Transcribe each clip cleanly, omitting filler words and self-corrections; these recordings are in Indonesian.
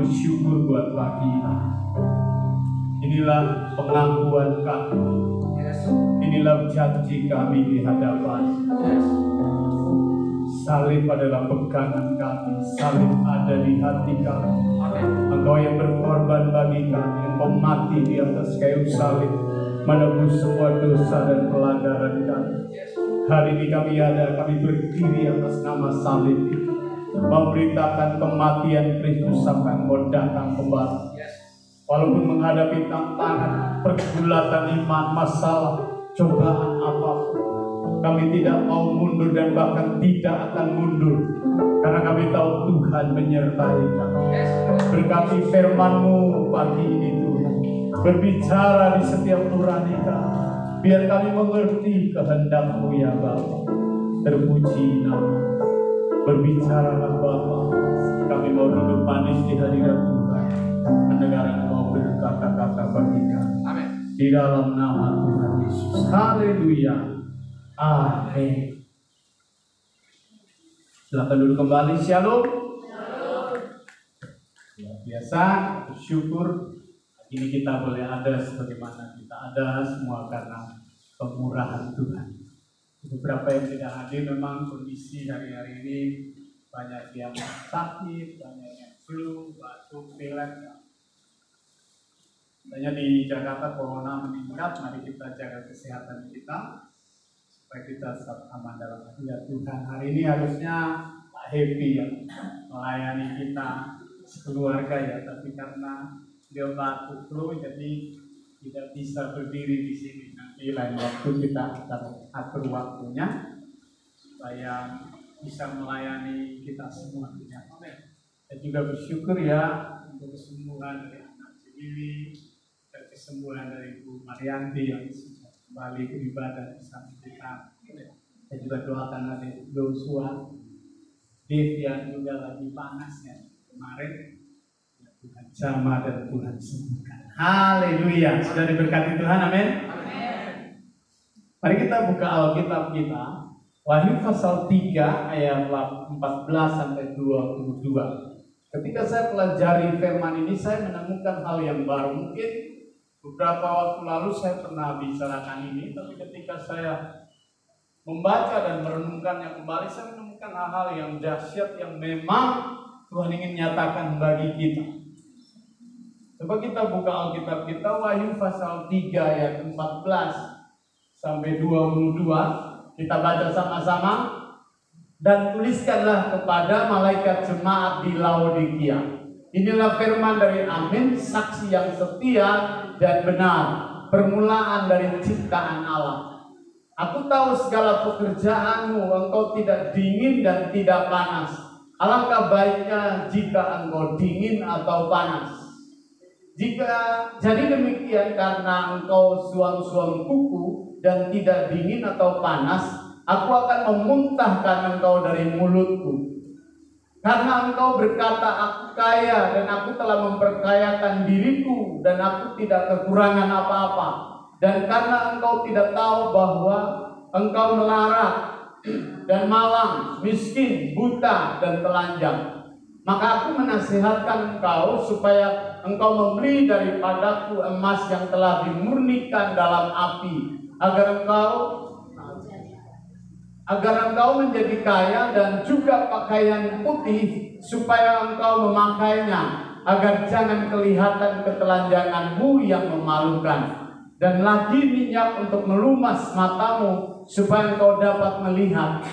bersyukur buat pagi ini. Inilah pengakuan kami. Inilah janji kami di hadapan. Salib adalah pegangan kami. Salib ada di hati kami. Engkau yang berkorban bagi kami. Engkau mati di atas kayu salib, menebus semua dosa dan pelanggaran kami. Hari ini kami berdiri atas nama salib, memberitakan kematian Kristus sampai Engkau datang kembali. Walaupun menghadapi tantangan, pergulatan iman, masalah, cobaan apapun, kami tidak mau mundur dan bahkan tidak akan mundur, karena kami tahu Tuhan menyertai kami. Berkati firman-Mu pagi ini Tuhan, berbicara di setiap nurani kami, biar kami mengerti kehendak-Mu ya Bapa. Terpuji nama, berbicaralah Bapa. Kami mau duduk manis di hadirat Tuhan, mendengar Engkau berkata-kata bagi kami. Amin. Di dalam nama Tuhan Yesus. Haleluya. Amin. Silakan duduk kembali. Shalom. Luar biasa, bersyukur ini kita boleh ada sebagaimana kita ada semua karena kemurahan Tuhan. Beberapa yang tidak hadir memang kondisi hari-hari ini banyak yang sakit, banyak yang flu, batuk, pilek. Banyak di Jakarta corona meningkat, mari kita jaga kesehatan kita supaya kita tetap aman dalam hadirat Tuhan. Hari ini harusnya Pak Happy yang melayani kita sekeluarga ya, tapi karena dia batuk flu jadi tidak bisa berdiri di sini. Nanti lain waktu kita akan atur waktunya supaya bisa melayani kita semua. Saya juga bersyukur ya untuk kesembuhan dari anak Cibili, dan kesembuhan dari Ibu Marianti yang sudah kembali beribadah bersama kita. Saya juga doakan adik Joshua, Dave yang juga lagi panas ya kemarin. Tuhan jamah dan Tuhan sembuhkan. Haleluya. Sudah diberkati Tuhan, amin. Mari kita buka Alkitab kita, Wahyu pasal 3 ayat 14 sampai 22. Ketika saya pelajari firman ini, saya menemukan hal yang baru. Mungkin beberapa waktu lalu saya pernah bicarakan ini, tapi ketika saya membaca dan merenungkannya kembali, saya menemukan hal-hal yang dahsyat yang memang Tuhan ingin nyatakan bagi kita. Coba kita buka Alkitab kita, Wahyu pasal 3 ayat 14 sampai 22. Kita baca sama-sama. Dan tuliskanlah kepada malaikat jemaat di Laodikia. Inilah firman dari Amin, saksi yang setia dan benar, permulaan dari ciptaan Allah. Aku tahu segala pekerjaanmu, engkau tidak dingin dan tidak panas. Alangkah baiknya jika engkau dingin atau panas. Jika jadi demikian, karena engkau suam-suam kuku dan tidak dingin atau panas, aku akan memuntahkan engkau dari mulutku. Karena engkau berkata, aku kaya dan aku telah memperkayakan diriku dan aku tidak kekurangan apa-apa. Dan karena engkau tidak tahu bahwa engkau melarat dan malang, miskin, buta, dan telanjang, maka aku menasihatkan engkau supaya engkau membeli daripadaku emas yang telah dimurnikan dalam api, agar engkau menjadi kaya, dan juga pakaian putih supaya engkau memakainya, agar jangan kelihatan ketelanjanganmu yang memalukan. Dan lagi minyak untuk melumas matamu supaya engkau dapat melihat.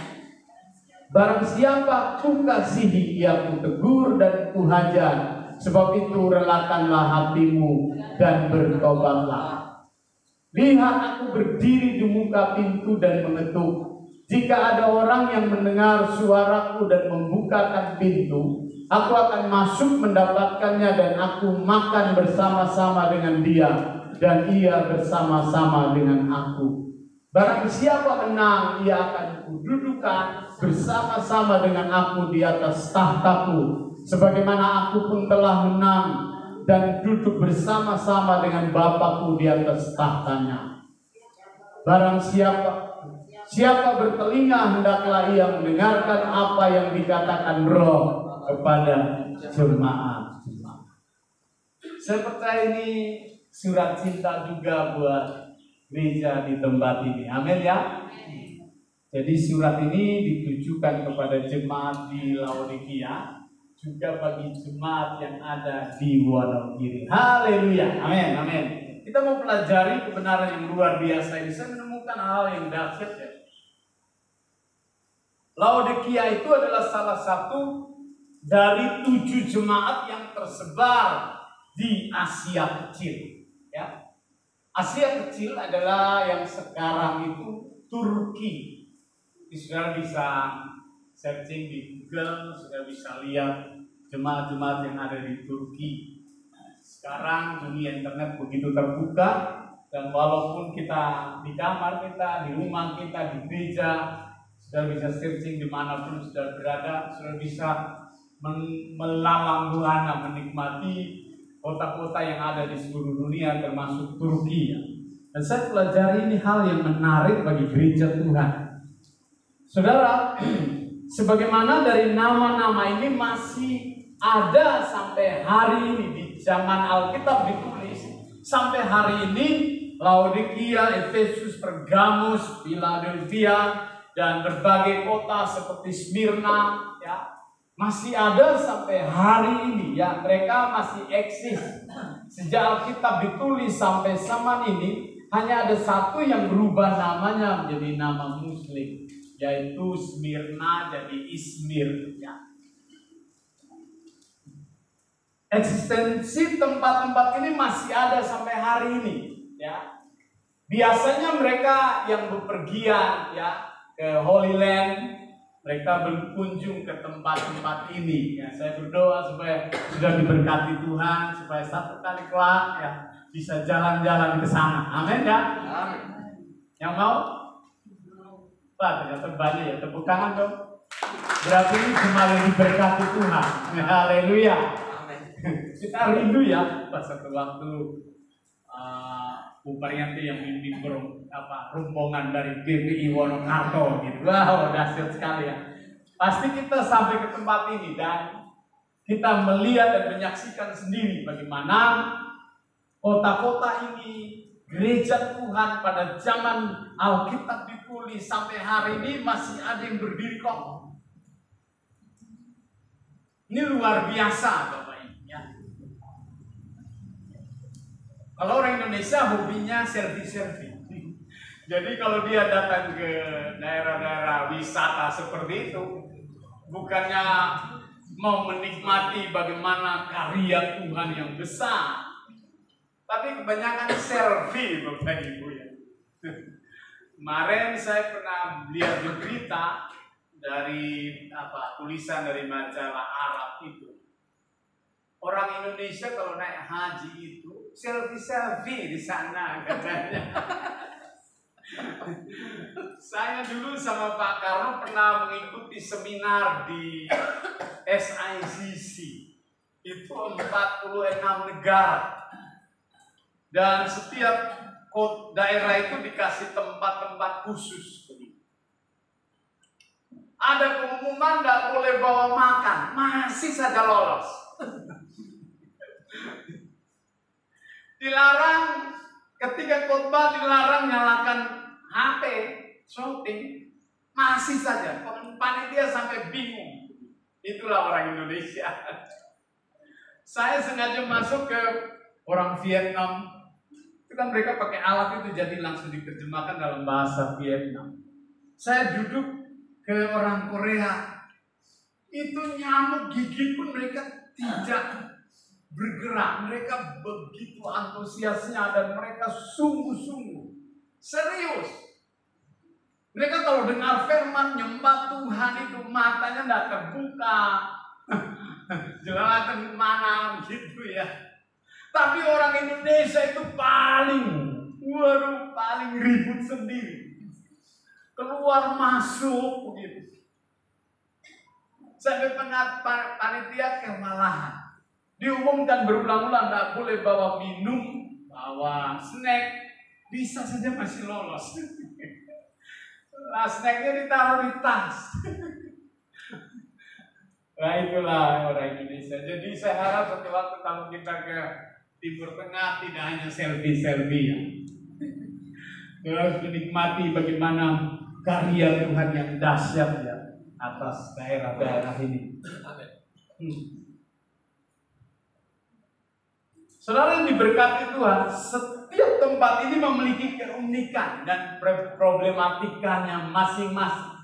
Barang siapa kukasihi, ia kutegur dan kuhajar. Sebab itu relakanlah hatimu dan bertobatlah. Lihat, aku berdiri di muka pintu dan mengetuk. Jika ada orang yang mendengar suaraku dan membukakan pintu, aku akan masuk mendapatkannya dan aku makan bersama-sama dengan dia, dan ia bersama-sama dengan aku. Barang siapa menang, ia akan kududukan bersama-sama dengan aku di atas tahtaku, sebagaimana aku pun telah menang dan duduk bersama-sama dengan Bapakku di atas tahtanya. Barang siapa bertelinga, hendaklah ia mendengarkan apa yang dikatakan Roh kepada jemaat. Saya percaya ini surat cinta juga buat gereja di tempat ini. Amin ya. Jadi surat ini ditujukan kepada jemaat di Laodikia, juga bagi jemaat yang ada di Wonogiri. Haleluya. Amin. Amin. Kita mau pelajari kebenaran yang luar biasa ini. Saya menemukan hal yang dahsyat ya. Laodikia itu adalah salah satu dari 7 jemaat yang tersebar di Asia Kecil, ya. Asia Kecil adalah yang sekarang itu Turki. Saudara bisa searching di Google, saudara bisa lihat jemaat-jemaat yang ada di Turki. Sekarang dunia internet begitu terbuka, dan walaupun kita di kamar kita, di rumah kita, di gereja, saudara bisa searching dimanapun saudara berada, saudara bisa melalang buana menikmati kota-kota yang ada di seluruh dunia termasuk Turki. Dan saya pelajari ini hal yang menarik bagi gereja Tuhan. Saudara, sebagaimana dari nama-nama ini masih ada sampai hari ini di zaman Alkitab ditulis, sampai hari ini Laodikia, Efesus, Pergamus, Philadelphia, dan berbagai kota seperti Smyrna, ya, masih ada sampai hari ini, ya, mereka masih eksis. Sejak Alkitab ditulis sampai zaman ini, hanya ada satu yang berubah namanya menjadi nama Muslim, yaitu Smyrna jadi Izmir, ya. Eksistensi tempat-tempat ini masih ada sampai hari ini, ya. Biasanya mereka yang bepergian, ya, ke Holy Land, mereka berkunjung ke tempat-tempat ini. Ya, saya berdoa supaya sudah diberkati Tuhan, supaya satu kali kelak ya bisa jalan-jalan ke sana. Amin ya. Amin. Yang mau? Pak, ternyata banyak ya. Tepuk tangan dong. Berarti ini cuma yang diberkati Tuhan. Haleluya. Kita rindu ya. Pas satu waktu Bu Parianti yang mimpin rombongan dari GPI Wonokarto gitu. Wow, dahsyat sekali ya. Pasti kita sampai ke tempat ini dan kita melihat dan menyaksikan sendiri bagaimana kota-kota ini, gereja Tuhan pada zaman Alkitab ditulis sampai hari ini masih ada yang berdiri kokoh. Ini luar biasa Bapak Ibu ya. Kalau orang Indonesia hobinya selfie-selfie. Jadi kalau dia datang ke daerah-daerah wisata seperti itu, bukannya mau menikmati bagaimana karya Tuhan yang besar, tapi kebanyakan selfie Bapak Ibu ya. Kemarin saya pernah lihat di berita dari tulisan dari majalah Arab itu. Orang Indonesia kalau naik haji itu selfie di sana katanya. Saya dulu sama Pak Karno pernah mengikuti seminar di SICC. Itu 46 negara. Dan setiap daerah itu dikasih tempat-tempat khusus. Ada pengumuman tidak boleh bawa makan, masih saja lolos. Dilarang, ketika khotbah dilarang nyalakan HP, shooting, masih saja. Panitia sampai bingung. Itulah orang Indonesia. Saya sengaja masuk ke orang Vietnam. Itu kan mereka pakai alat itu jadi langsung diterjemahkan dalam bahasa Vietnam. Saya duduk ke orang Korea. Itu nyamuk gigit pun mereka tidak bergerak. Mereka begitu antusiasnya dan mereka sungguh-sungguh serius. Mereka kalau dengar firman nyembah Tuhan itu matanya tidak terbuka. Jelalatan kemana gitu ya. Tapi orang Indonesia itu paling ribut sendiri. Keluar masuk begitu. Sampai panitia kemalahan. Diumumkan berulang-ulang tidak boleh bawa minum, bawa snack, bisa saja masih lolos. Nah, snacknya ditaruh di tas. Nah itulah orang Indonesia. Jadi saya harap suatu waktu kalau kita ke Timur Tengah tidak hanya selfie-selfie ya. Kita harus menikmati bagaimana karya Tuhan yang dahsyat ya atas daerah-daerah ini. Saudara yang diberkati Tuhan, setiap tempat ini memiliki keunikan dan problematikanya masing-masing.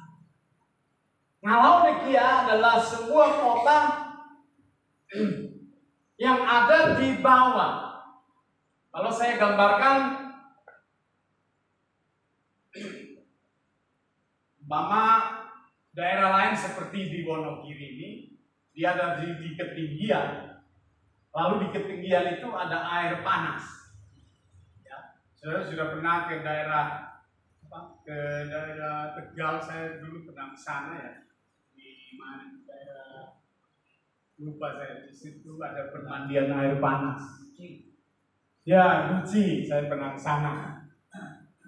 Laodikia adalah sebuah kota yang ada di bawah. Kalau saya gambarkan, umpama daerah lain seperti di Wonogiri ini, dia ada di ketinggian. Lalu di ketinggian itu ada air panas. Ya, saya sudah pernah ke daerah Tegal, saya dulu pernah ke sana ya. Di mana daerah lupa saya, di situ ada permandian air panas. Ya, Guci, saya pernah ke sana.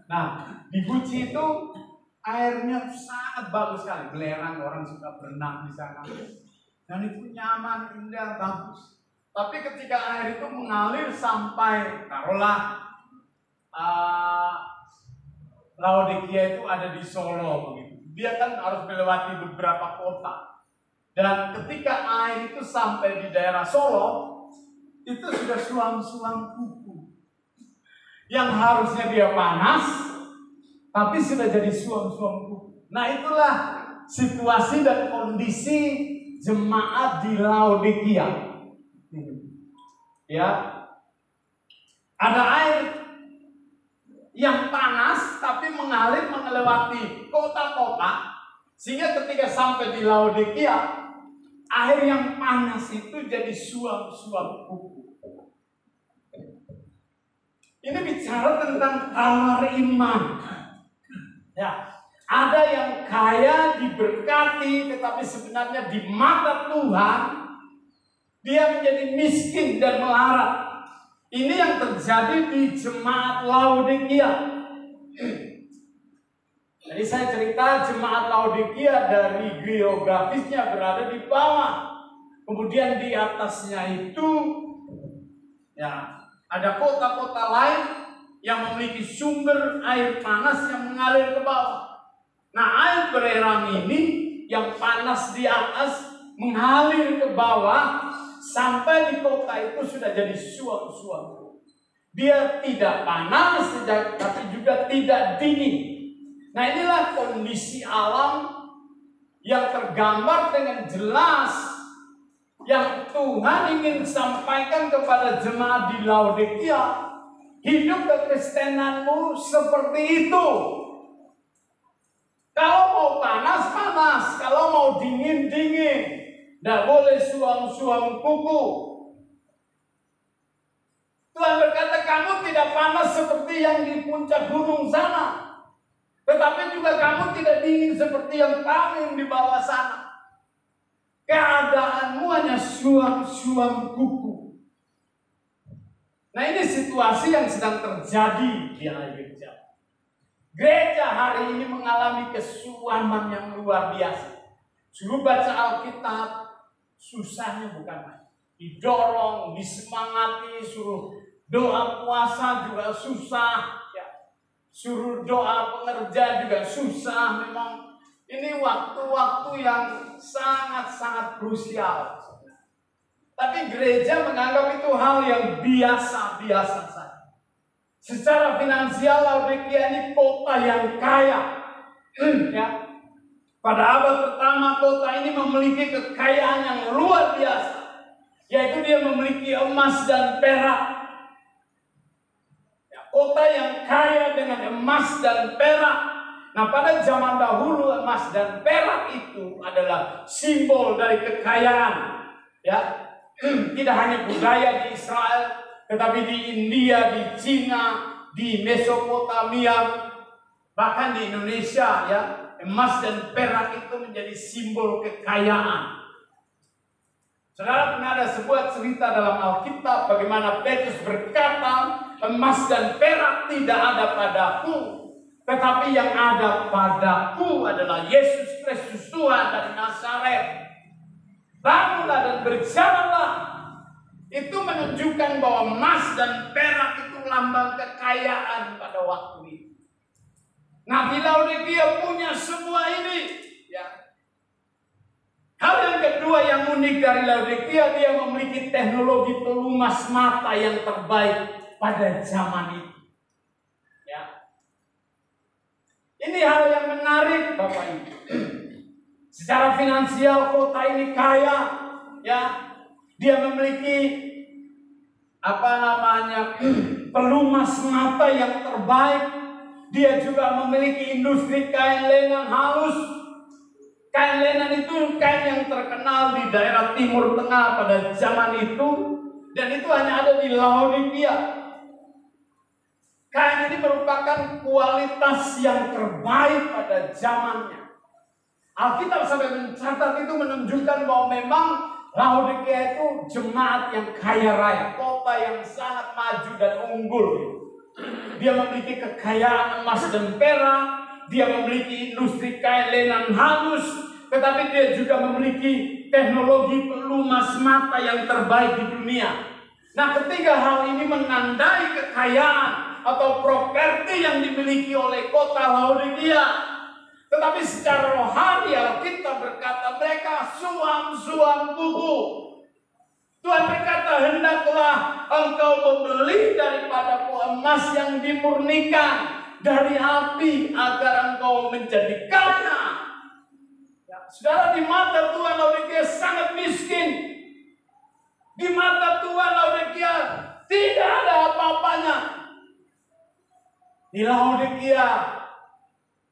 Nah, di Guci itu airnya sangat bagus sekali, belerang, orang suka berenang di sana. Dan itu nyaman, indah, bagus. Tapi ketika air itu mengalir sampai, taruhlah Laodikia itu ada di Solo begitu. Dia kan harus melewati beberapa kota. Dan ketika air itu sampai di daerah Solo, itu sudah suam-suam kuku. Yang harusnya dia panas, tapi sudah jadi suam-suam kuku. Nah itulah situasi dan kondisi jemaat di Laodikia. Ya, ada air yang panas tapi mengalir melewati kota-kota, sehingga ketika sampai di Laodikia, air yang panas itu jadi suam-suam kuku. Ini bicara tentang tawar iman. Ya, ada yang kaya diberkati, tetapi sebenarnya di mata Tuhan dia menjadi miskin dan melarat. Ini yang terjadi di jemaat Laodikia. Jadi saya cerita jemaat Laodikia dari geografisnya berada di bawah. Kemudian di atasnya itu ya ada kota-kota lain yang memiliki sumber air panas yang mengalir ke bawah. Nah, air belerang ini yang panas di atas mengalir ke bawah sampai di kota itu sudah jadi suam-suam. Dia tidak panas, tapi juga tidak dingin. Nah, inilah kondisi alam yang tergambar dengan jelas yang Tuhan ingin sampaikan kepada jemaat di Laodikia. Hidup kekristenanmu seperti itu. Kalau mau panas, panas. Kalau mau dingin, dingin. Tidak boleh suam-suam kuku. Tuhan berkata, kamu tidak panas seperti yang di puncak gunung sana. Tetapi juga kamu tidak dingin seperti yang kami di bawah sana. Keadaanmu hanya suam-suam kuku. Nah, ini situasi yang sedang terjadi di gereja. Gereja hari ini mengalami kesuaman yang luar biasa. Suruh baca Alkitab, susahnya bukan main. Didorong, disemangati, suruh doa puasa juga susah. Ya. Suruh doa pengerja juga susah. Memang ini waktu-waktu yang sangat-sangat krusial. Tapi gereja menganggap itu hal yang biasa-biasa saja. Secara finansial Laodikia ini kota yang kaya. Ya. Pada abad pertama kota ini memiliki kekayaan yang luar biasa, yaitu dia memiliki emas dan perak. Ya, kota yang kaya dengan emas dan perak. Nah, pada zaman dahulu emas dan perak itu adalah simbol dari kekayaan. Ya, tidak hanya budaya di Israel, tetapi di India, di Cina, di Mesopotamia, bahkan di Indonesia ya. Emas dan perak itu menjadi simbol kekayaan. Saudara, pernah ada sebuah cerita dalam Alkitab bagaimana Petrus berkata, emas dan perak tidak ada padaku, tetapi yang ada padaku adalah Yesus Kristus Tuhan dari Nazaret. Bangunlah dan berjalanlah. itu menunjukkan bahwa emas dan perak itu lambang kekayaan pada waktu itu. Nah, di Laodikia punya semua ini. Ya. Hal yang kedua yang unik dari Laodikia, dia memiliki teknologi pelumas mata yang terbaik pada zaman itu. Ya. Ini hal yang menarik, Bapak Ibu. Secara finansial kota ini kaya, ya. Dia memiliki pelumas mata yang terbaik. Dia juga memiliki industri kain lenan halus. Kain lenan itu kain yang terkenal di daerah Timur Tengah pada zaman itu, dan itu hanya ada di Laodikia. Kain ini merupakan kualitas yang terbaik pada zamannya. Alkitab sampai mencatat itu menunjukkan bahwa memang Laodikia itu jemaat yang kaya raya, kota yang sangat maju dan unggul. Dia memiliki kekayaan emas dan perak, dia memiliki industri kain lenan halus, tetapi dia juga memiliki teknologi pelumas mata yang terbaik di dunia. Nah, ketiga hal ini menandai kekayaan atau properti yang dimiliki oleh kota Laodikia. Tetapi secara rohani Alkitab berkata mereka suam-suam tubuh. Tuhan berkata, hendaklah engkau membeli daripadaku emas yang dimurnikan dari api agar engkau menjadi kaya. Ya, saudara, di mata Tuhan Laodikia sangat miskin. Di mata Tuhan Laodikia tidak ada apa-apanya. Di Laodikia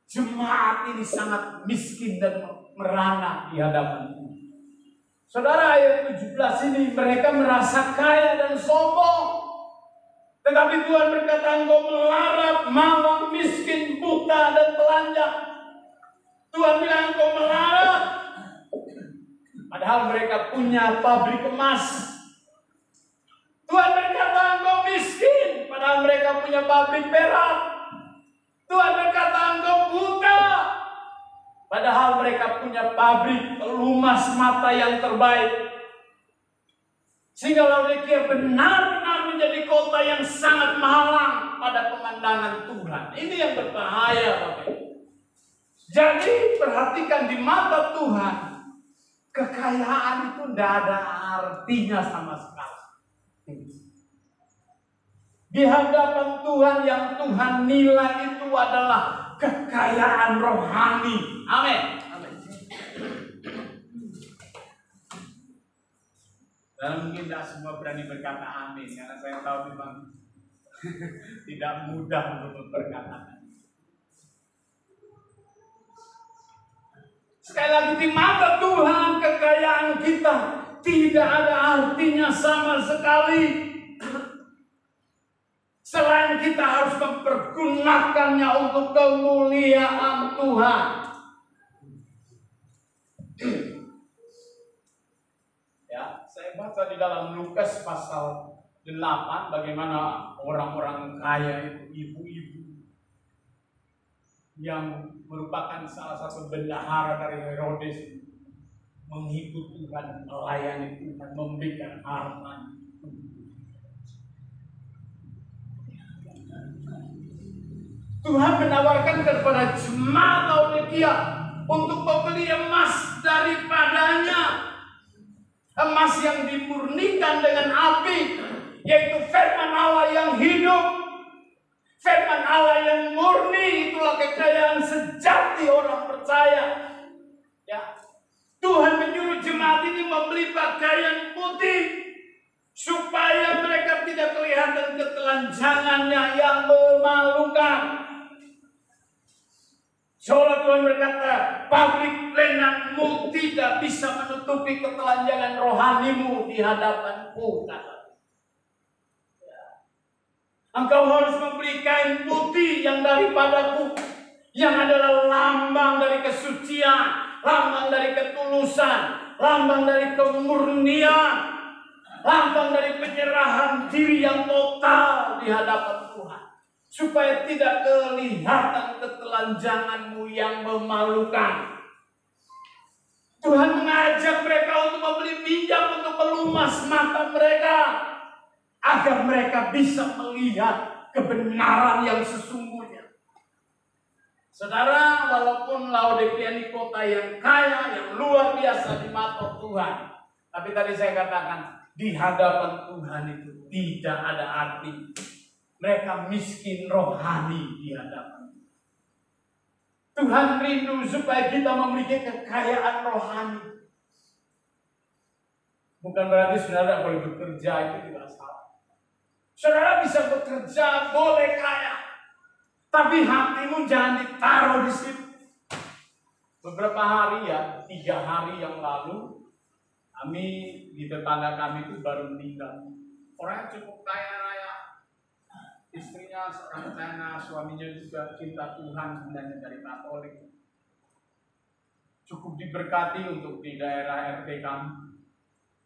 jemaat ini sangat miskin dan merana di hadapan Tuhan. Saudara, ayat 17 ini mereka merasa kaya dan sombong. Tetapi Tuhan berkata, engkau melarat, malang, miskin, buta, dan telanjang. Tuhan bilang engkau melarat. Padahal mereka punya pabrik emas. Tuhan berkata engkau miskin. Padahal mereka punya pabrik perak. Tuhan berkata engkau buta. Padahal mereka punya pabrik pelumas mata yang terbaik. Sehingga Laodikia benar-benar menjadi kota yang sangat malang pada pemandangan Tuhan. Ini yang berbahaya, Bapak Ibu. Jadi perhatikan, di mata Tuhan kekayaan itu tidak ada artinya sama sekali. Di hadapan Tuhan yang Tuhan nilai itu adalah kekayaan rohani. Amin. Dan mungkin tidak semua berani berkata amin, karena saya tahu memang tidak mudah untuk berkata. Sekali lagi, di mata Tuhan kekayaan kita tidak ada artinya sama sekali. Selain kita harus mempergunakannya untuk kemuliaan Tuhan. Ya, saya baca di dalam Lukas pasal 8 bagaimana orang-orang kaya itu, ibu-ibu yang merupakan salah satu bendahara dari Herodes, menghibur Tuhan, melayani Tuhan, memberikan harta. Tuhan menawarkan kepada jemaat Laodikia untuk membeli emas daripadanya. Emas yang dimurnikan dengan api, yaitu firman Allah yang hidup. Firman Allah yang murni, itulah kekayaan sejati orang percaya. Ya. Tuhan menyuruh jemaat ini membeli pakaian putih supaya mereka tidak kelihatan ketelanjangannya yang memalukan. Seolah Tuhan berkata, pabrik lenanmu tidak bisa menutupi ketelanjangan rohanimu di hadapanku. Engkau harus membeli kain putih yang daripadaku, yang adalah lambang dari kesucian, lambang dari ketulusan, lambang dari kemurnian, lambang dari penyerahan diri yang total di hadapan Tuhan. Supaya tidak kelihatan ketelanjanganmu yang memalukan. Tuhan mengajak mereka untuk membeli minyak untuk melumas mata mereka, agar mereka bisa melihat kebenaran yang sesungguhnya. Saudara, walaupun Laodikia ini kota yang kaya, yang luar biasa di mata Tuhan, tapi tadi saya katakan, di hadapan Tuhan itu tidak ada arti. Mereka miskin rohani di hadapan. Tuhan rindu supaya kita memiliki kekayaan rohani. Bukan berarti saudara boleh bekerja, itu tidak salah. Saudara bisa bekerja, boleh kaya, tapi hatimu jangan ditaruh di situ. Beberapa hari 3 hari yang lalu, kami di tetangga kami itu baru meninggal. Orangnya cukup kaya raya, istrinya seorang China, suaminya juga cinta Tuhan, sebenarnya dari Katolik. Cukup diberkati untuk di daerah RT kami.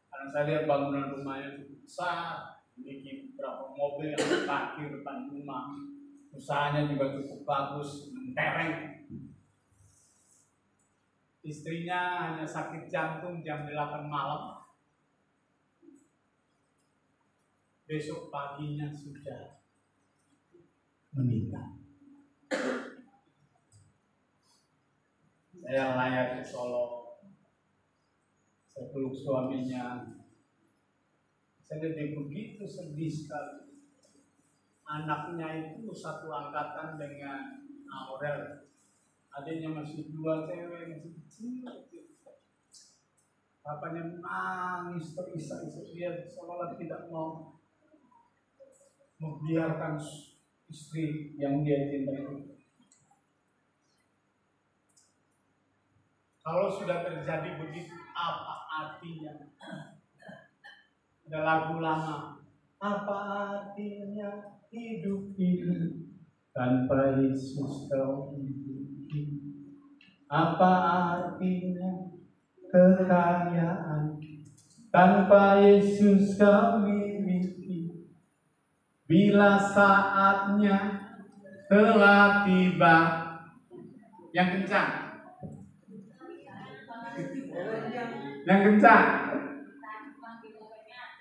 Karena saya lihat bangunan rumahnya cukup besar, memiliki beberapa mobil yang parkir depan rumah. Usahanya juga cukup bagus, mentereng. Istrinya hanya sakit jantung jam 8 malam. Besok paginya sudah meninggal. Saya layar ke Solo. Saya peluk suaminya. Saya lihat begitu sedih sekali. Anaknya itu satu angkatan dengan Aurel. Adiknya masih 2 cewek, masih kecil. Bapaknya nangis terisak-isak, dia seolah tidak mau membiarkan istri yang dia cintai itu. Kalau sudah terjadi begitu, apa artinya? Ada lagu lama. Apa artinya hidup ini tanpa Yesus kau hidup? Apa artinya kekayaan tanpa Yesus kau miliki? Bila saatnya telah tiba. Yang kencang. Yang kencang.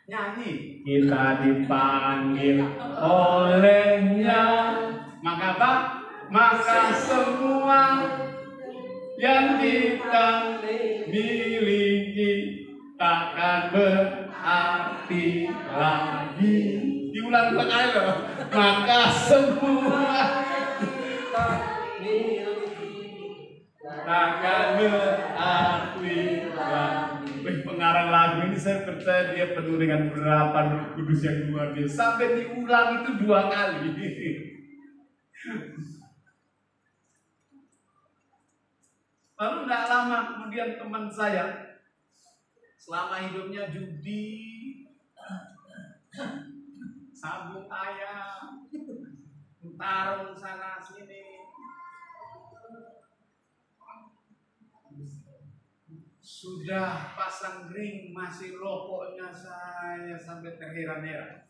Nyanyi. Kita dipanggil olehnya. Maka apa? Maka semua yang kita miliki takkan berarti lagi. Diulang kali loh. Maka semua takkan berarti lagi. Pengarang lagu ini saya percaya dia penuh dengan urapan Roh Kudus yang luar biasa. Sampai diulang itu 2 kali. Lalu tidak lama kemudian teman saya selama hidupnya judi, sabung ayam, tarung sana sini, sudah pasang ring masih rokoknya saya sampai terheran-heran.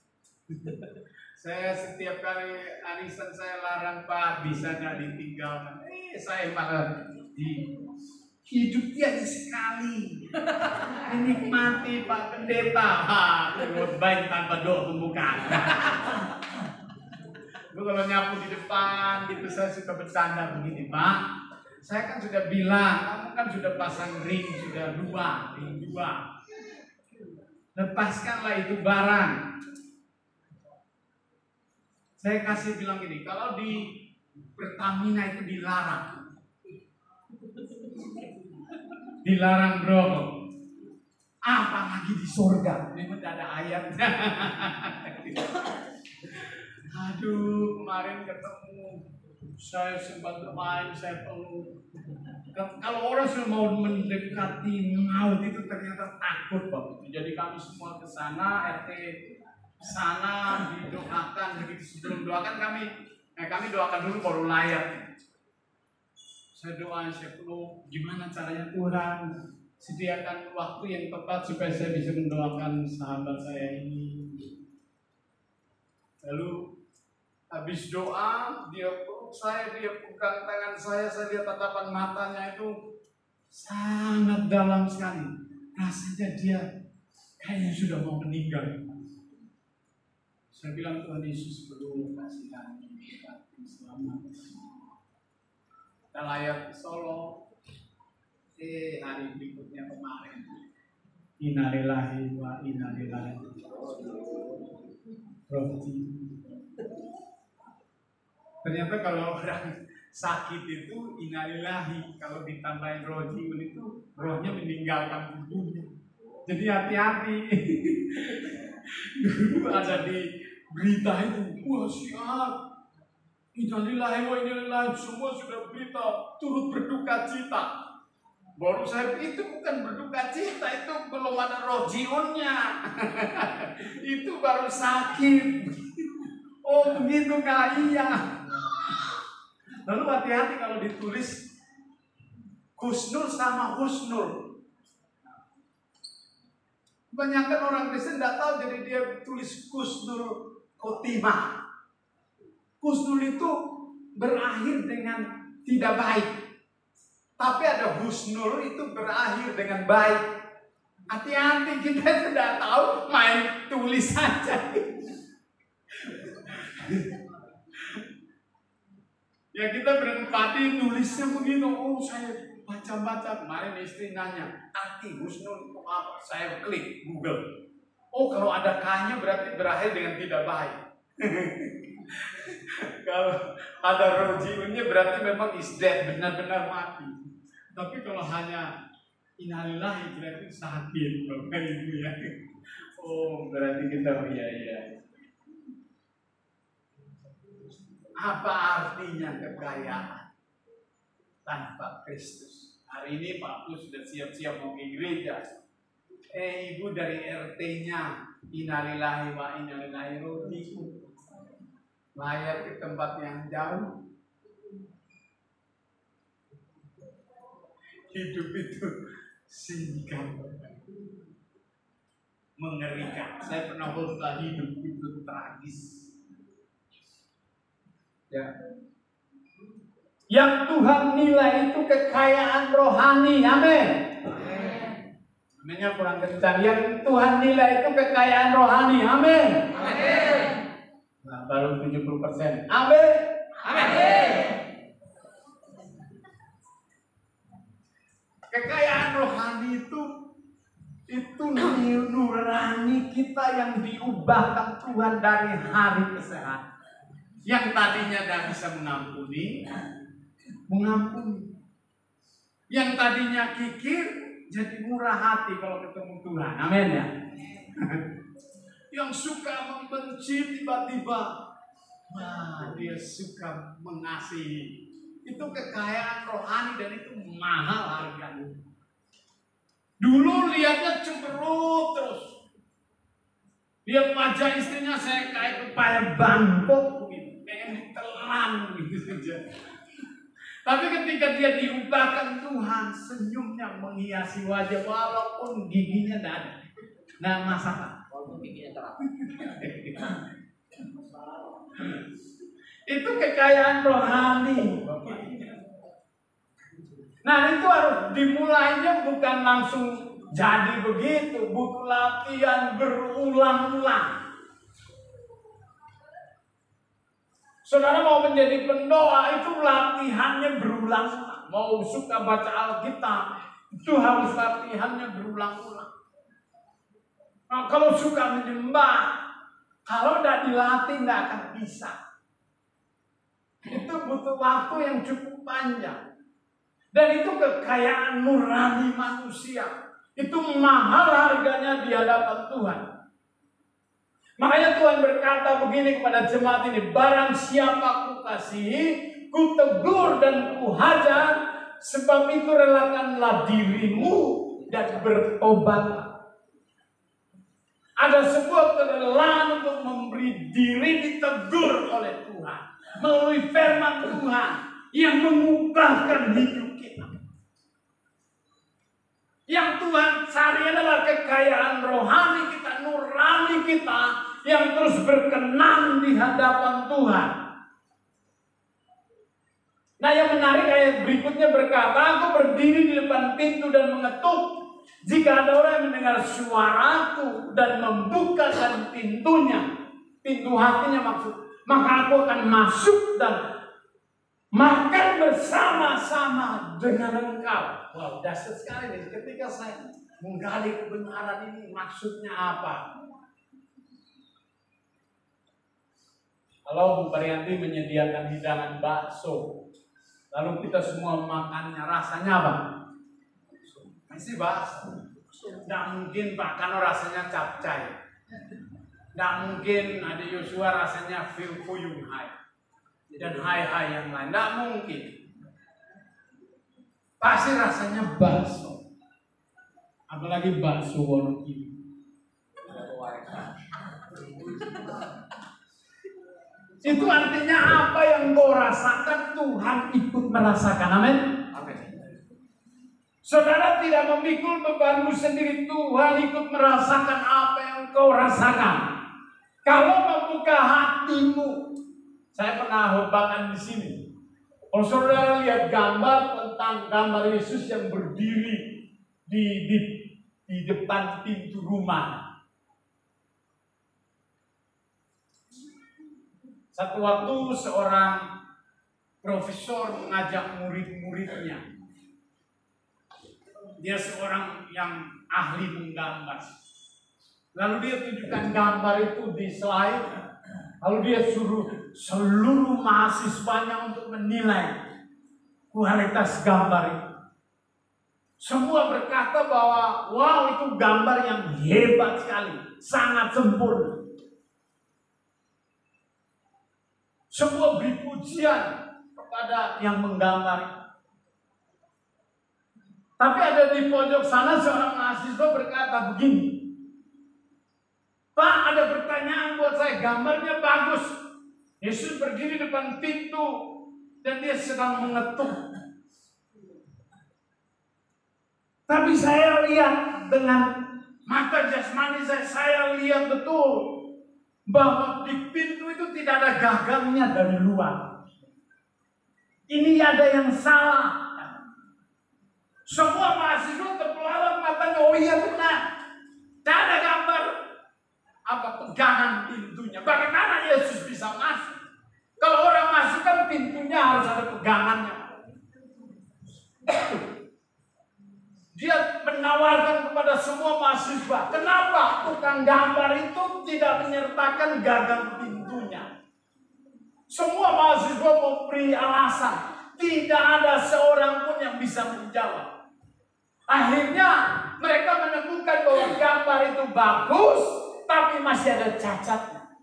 Saya setiap kali arisan saya larang, Pak, bisa nggak ditinggalkan? Saya malah hidupnya sekali menikmati Pak Pendeta, baik tanpa doa pembukaan. Gue kalau nyapu di depan, gitu saya suka bercanda begini, Pak. Saya kan sudah bilang, kamu kan sudah pasang ring, sudah 2, ring 2. Lepaskanlah itu barang. Saya kasih bilang gini, kalau di Pertamina itu dilarang rokok, apalagi di surga, memang tidak ada ayatnya. Aduh, kemarin ketemu, saya sempat bermain, saya peluk. Kalau orang sudah mau mendekati maut itu ternyata takut, Pak. Jadi kami semua ke sana, RT sana didoakan. Begitu sebelum doakan kami doakan dulu baru layak. Saya doain, saya peluk, gimana caranya Tuhan sediakan waktu yang tepat supaya saya bisa mendoakan sahabat saya ini. Lalu habis doa, dia peluk saya, dia pegang tangan saya lihat tatapan matanya itu sangat dalam sekali. Rasanya dia kayaknya sudah mau meninggal. Saya bilang, Tuhan Yesus perlu kasih kami selamat. Kita layar ke Solo. Hari berikutnya kemarin. Innalillahi wa inna ilaihi raji'un. Ternyata kalau orang sakit itu innalillahi, kalau ditambahin raji'un itu rohnya meninggalkan tubuhnya. Jadi hati-hati. Dulu ada di berita itu, wah siap, innalillahi wa inna ilaihi, semua sudah berita turut berduka cita. Baru saya, itu bukan berduka cita, itu belum ada rojiunnya. Itu baru sakit. Oh begitu kah? Iya. Lalu hati-hati kalau ditulis husnul sama husnul. Kebanyakan orang Kristen tidak tahu, jadi dia tulis husnul khotimah. Husnul itu berakhir dengan tidak baik. Tapi ada husnul itu berakhir dengan baik. Hati-hati, kita tidak tahu, main tulis saja. Ya kita berempati nulisnya begitu. Oh saya baca-baca, kemarin istri nanya, arti husnul itu apa? Saya klik Google. Oh kalau ada K-nya berarti berakhir dengan tidak baik. Kalau ada rojiunnya berarti memang is dead, benar-benar mati. Tapi kalau hanya innalillahi berarti sakit, Bapak Ibu ya. Oh berarti kita iya. Apa artinya kekayaan tanpa Kristus? Hari ini Pak Plus sudah siap-siap mau ke gereja. Ibu dari RT-nya innalillahi wa inna ilaihi raji'un. Layar ke tempat yang jauh. Hidup itu singkat, mengerikan. Saya pernah khotbah hidup itu tragis. Ya. Yang Tuhan nilai itu kekayaan rohani. Amin. Aminnya kurang kencang. Yang Tuhan nilai itu kekayaan rohani. Amin. Amin. Nah, baru 70%. Amin. Amin. Kekayaan rohani itu nurani kita yang diubahkan Tuhan dari hari ke hari. Yang tadinya tidak bisa mengampuni. Yang tadinya kikir jadi murah hati kalau ketemu Tuhan. Amin ya. Yang suka membenci tiba-tiba, wah dia suka mengasihi. Itu kekayaan rohani dan itu mahal harganya. Dulu lihatnya cemberut terus. Lihat wajah istrinya, saya kayak kepala bangkok begitu, kayak ditelan gitu saja. Tapi ketika dia diubahkan Tuhan, senyumnya menghiasi wajah walaupun giginya tidak ada. Nah masalah. Walaupun giginya terapi. Itu kekayaan rohani. Nah itu harus dimulainya bukan langsung jadi begitu, butuh latihan berulang-ulang. Saudara mau menjadi pendoa itu latihannya berulang-ulang. Mau suka baca Alkitab itu harus latihannya berulang-ulang. Nah, kalau suka menyembah, kalau tidak dilatih tidak akan bisa. Itu butuh waktu yang cukup panjang. Dan itu kekayaan nurani manusia. Itu mahal harganya di hadapan Tuhan. Makanya Tuhan berkata begini kepada jemaat ini, barang siapa ku kasihi, ku tegur dan ku hajar, sebab itu relakanlah dirimu dan bertobatlah. Ada sebuah kerelaan untuk memberi diri ditegur oleh Tuhan melalui firman Tuhan yang mengubahkan hidup kita. Yang Tuhan cari adalah kekayaan rohani kita, nurani kita yang terus berkenan di hadapan Tuhan. Nah, yang menarik ayat berikutnya berkata, aku berdiri di depan pintu dan mengetuk. Jika ada orang yang mendengar suaraku dan membukakan pintunya, pintu hatinya maksud, maka aku akan masuk dan makan bersama-sama dengan engkau. Wow, dahsyat sekali nih. Ketika saya menggali kebenaran ini, maksudnya apa? Kalau Bu Parianti menyediakan hidangan bakso, lalu kita semua makannya, rasanya apa? Masih bakso. Tidak mungkin Pak Kano rasanya capcay. Tidak mungkin Ade Yosua rasanya Fuyung Hai. Dan hai-hai yang lain. Tidak mungkin. Pasti rasanya bakso. Apalagi bakso Wonogiri. Itu artinya apa yang kau rasakan, Tuhan ikut merasakan. Amin. Saudara tidak memikul bebanmu sendiri, Tuhan ikut merasakan apa yang kau rasakan. Kalau membuka hatimu, saya pernah khotbahkan di sini. Kalau saudara lihat gambar Yesus yang berdiri di depan pintu rumah. Satu waktu seorang profesor mengajak murid-muridnya. Dia seorang yang ahli menggambar. Lalu dia tunjukkan gambar itu di slide. Lalu dia suruh seluruh mahasiswanya untuk menilai kualitas gambar itu. Semua berkata bahwa wow, itu gambar yang hebat sekali, sangat sempurna. Semua beri pujian kepada yang menggambar. Tapi ada di pojok sana seorang mahasiswa berkata begini, Pak, ada pertanyaan buat saya, gambarnya bagus. Yesus berdiri depan pintu dan dia sedang mengetuk. Tapi saya lihat dengan mata jasmani saya lihat betul bahwa di pintu itu tidak ada gagangnya dari luar. Ini ada yang salah. Semua mahasiswa terpelalak matanya, oh iya benar. Tidak ada gambar pegangan pintunya. Bagaimana Yesus bisa masuk? Kalau orang masuk kan pintunya harus ada pegangannya. Dia menawarkan kepada semua mahasiswa, kenapa tukang gambar itu tidak menyertakan gagang pintunya? Semua mahasiswa memberi alasan, tidak ada seorang pun yang bisa menjawab. Akhirnya mereka menemukan bahwa gambar itu bagus, tapi masih ada cacatnya.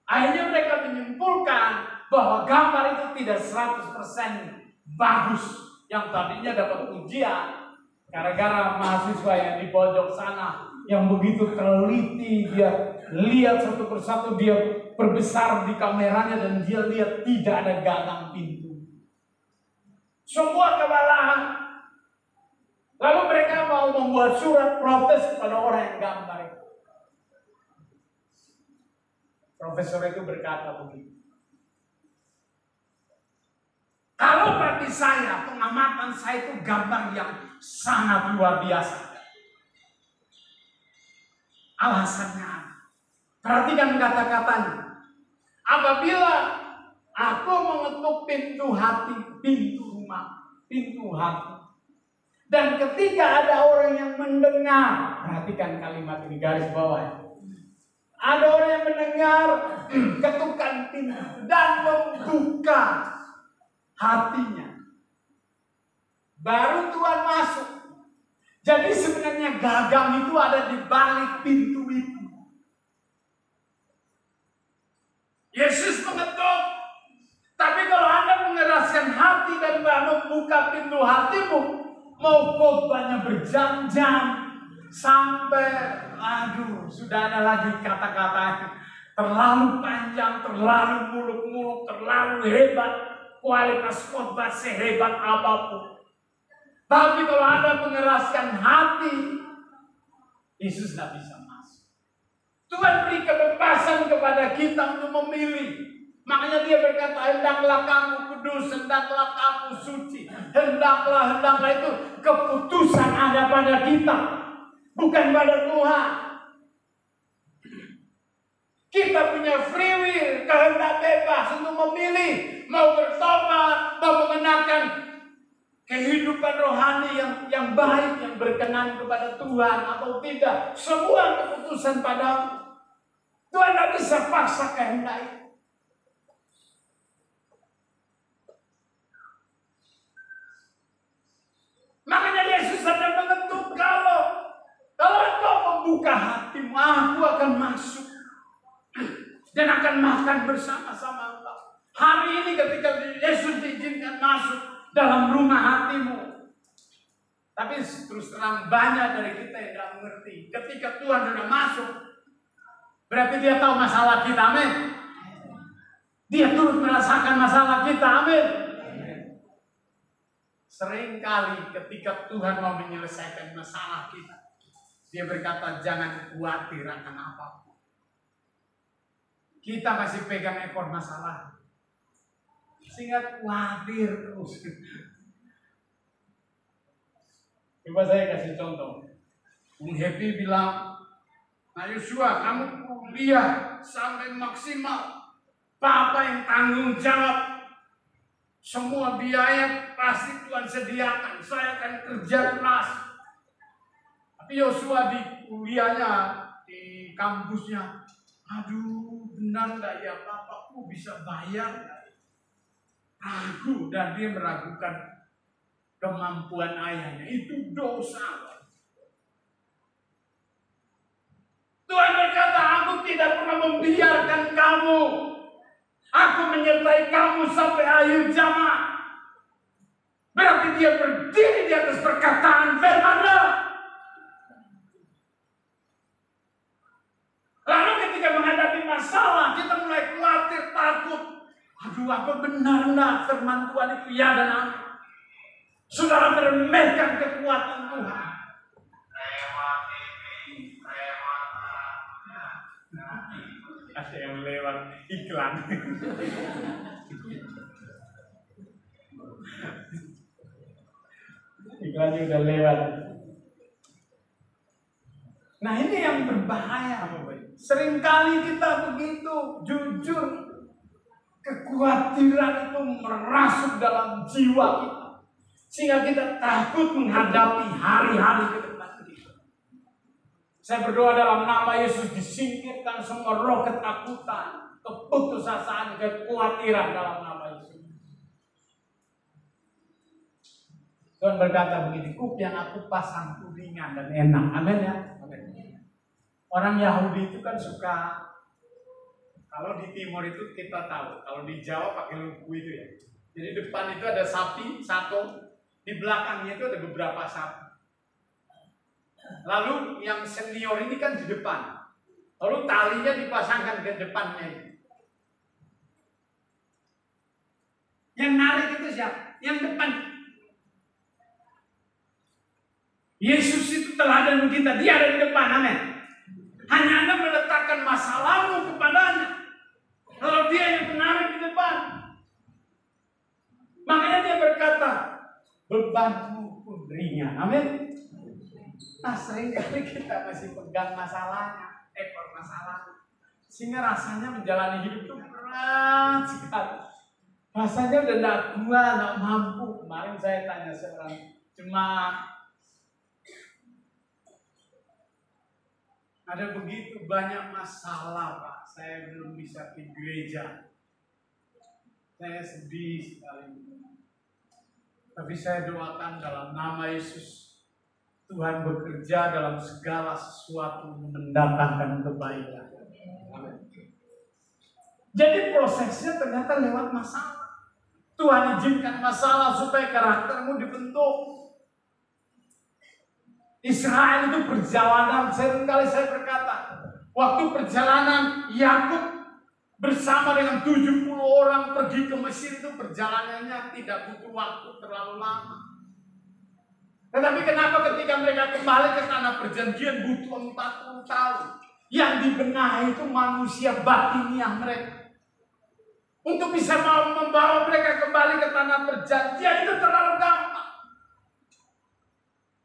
Akhirnya mereka menyimpulkan bahwa gambar itu tidak 100% bagus. Yang tadinya dapat pujian, gara-gara mahasiswa yang di pojok sana yang begitu teliti, dia lihat satu persatu, dia perbesar di kameranya dan dia lihat tidak ada gagang pintu. Semua kewalahan. Lalu mereka mau membuat surat protes kepada orang yang gambar itu. Profesor itu berkata begini, kalau bagi saya, pengamatan saya itu gambar yang sangat luar biasa. Alasannya, perhatikan kata-katanya. Apabila aku mengetuk pintu hati, pintu rumah, pintu hati. Dan ketika ada orang yang mendengar, perhatikan kalimat ini, garis bawah. Ada orang yang mendengar ketukan pintu dan membuka hatinya, baru Tuhan masuk. Jadi sebenarnya gagang itu ada di balik pintu itu. Yesus mengetuk. Tapi kalau Anda mengeraskan hati dan membuka pintu hatimu, mau khotbahnya berjam-jam sampai sudah ada lagi kata-kata terlalu panjang, terlalu muluk-muluk, terlalu hebat, kualitas khotbah sehebat apapun. Tapi kalau Anda mengeraskan hati, Yesus tidak bisa masuk. Tuhan beri kebebasan kepada kita untuk memilih. Makanya dia berkata, hendaklah kamu kudus, hendaklah kamu suci, hendaklah itu keputusan ada pada kita, bukan pada Tuhan. Kita punya free will, kehendak bebas untuk memilih mau bertobat, mau mengenakan kehidupan rohani yang baik, yang berkenan kepada Tuhan atau tidak. Semua keputusan padamu. Tuhan tidak bisa paksa kehendak itu. Makanya Yesus sedang mengetuk, kalau engkau membuka hatimu, aku akan masuk dan akan makan bersama-sama engkau. Hari ini ketika Yesus diizinkan masuk dalam rumah hatimu, tapi terus terang banyak dari kita yang tidak mengerti. Ketika Tuhan sudah masuk, berarti dia tahu masalah kita, amin. Dia turut merasakan masalah kita, amin. Seringkali ketika Tuhan mau menyelesaikan masalah kita, dia berkata jangan khawatir akan apapun. Kita masih pegang ekor masalah, sehingga khawatir terus. Coba saya kasih contoh. Bung Happy bilang, nah Yosua, kamu kuliah sampai maksimal. Papa yang tanggung jawab. Semua biaya pasti Tuhan sediakan. Saya akan kerja keras. Tapi Yosua di kuliahnya, di kampusnya, aduh benar nggak ya papaku bisa bayar? Ragu, dan dia meragukan kemampuan ayahnya. Itu dosa. Tuhan berkata, aku tidak pernah membiarkan kamu. Aku menyertai kamu sampai akhir zaman. Berarti dia berdiri di atas perkataan firman-Nya. Lalu ketika menghadapi masalah, kita mulai khawatir, takut. Aduh, apa benar enggak firman Tuhan itu ya dan amin? Saudara meremehkan kekuatan Tuhan. Ada yang lewat iklan. Iklannya udah lewat. Nah ini yang berbahaya. Seringkali kita begitu, jujur. Kekhawatiran itu merasuk dalam jiwa kita. Sehingga kita takut menghadapi hari-hari ke depan kita. Saya berdoa dalam nama Yesus, disingkirkan semua roh ketakutan, keputusasaan, kekhawatiran dalam nama Yesus. Tuhan berkata begini, kuk yang aku pasang itu ringan dan enak. Amin ya. Orang Yahudi itu kan suka, kalau di timur itu kita tahu, kalau di Jawa pakai lugu itu ya. Jadi depan itu ada sapi satu, di belakangnya itu ada beberapa sapi. Lalu yang senior ini kan di depan. Lalu talinya dipasangkan ke depannya itu. Yang narik itu siapa? Yang depan. Yesus itu teladan kita, dia ada di depan, amin. Hanya Anda meletakkan masalahmu kepadanya. Lalu dia yang menarik di depan. Makanya dia berkata, bebanmu pun ringan, amin. Nah seringkali kita masih pegang masalahnya, ekor masalahnya. Sehingga rasanya menjalani hidup itu berat sekali. Rasanya udah tidak kuat, tidak mampu. Kemarin saya tanya seorang jemaat, ada begitu banyak masalah Pak, saya belum bisa ke gereja. Saya sedih sekali. Tapi saya doakan dalam nama Yesus, Tuhan bekerja dalam segala sesuatu mendatangkan kebaikan. Jadi prosesnya ternyata lewat masalah. Tuhan izinkan masalah supaya karaktermu dibentuk. Israel itu perjalanan, seringkali saya berkata, waktu perjalanan Yakub bersama dengan 70 orang pergi ke Mesir itu perjalanannya tidak butuh waktu terlalu lama. Tetapi kenapa ketika mereka kembali ke tanah perjanjian butuh 40 tahun? Yang dibenahi itu manusia batiniah mereka. untuk bisa membawa mereka kembali ke tanah perjanjian itu terlalu gampang.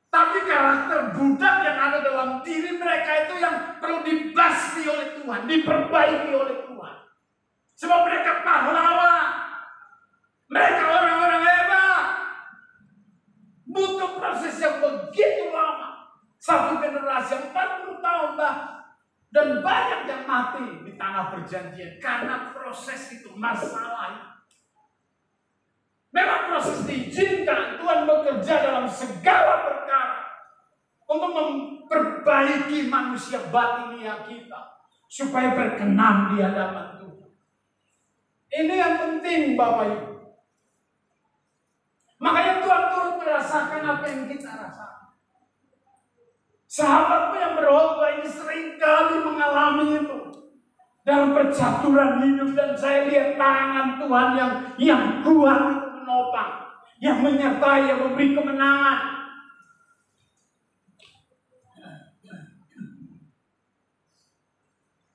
Tapi karakter budak yang ada dalam diri mereka itu yang perlu dibasmi oleh Tuhan, diperbaiki oleh Tuhan. Sebab mereka pahlawan, mereka orang-orang hebat. Butuh proses yang begitu lama. Satu generasi 40 tahun dan banyak yang mati di tanah perjanjian karena proses itu, masalah. Memang proses diizinkan, Tuhan bekerja dalam segala perkara untuk memperbaiki manusia batinia kita supaya berkenan di hadapan Tuhan. Ini yang penting Bapak Ibu. Makanya Tuhan turut merasakan apa yang kita rasakan. Sahabatku yang berkhotbah ini seringkali mengalami itu dalam percaturan hidup, dan saya lihat tangan Tuhan yang kuat itu menopang, yang menyertai, yang memberi kemenangan.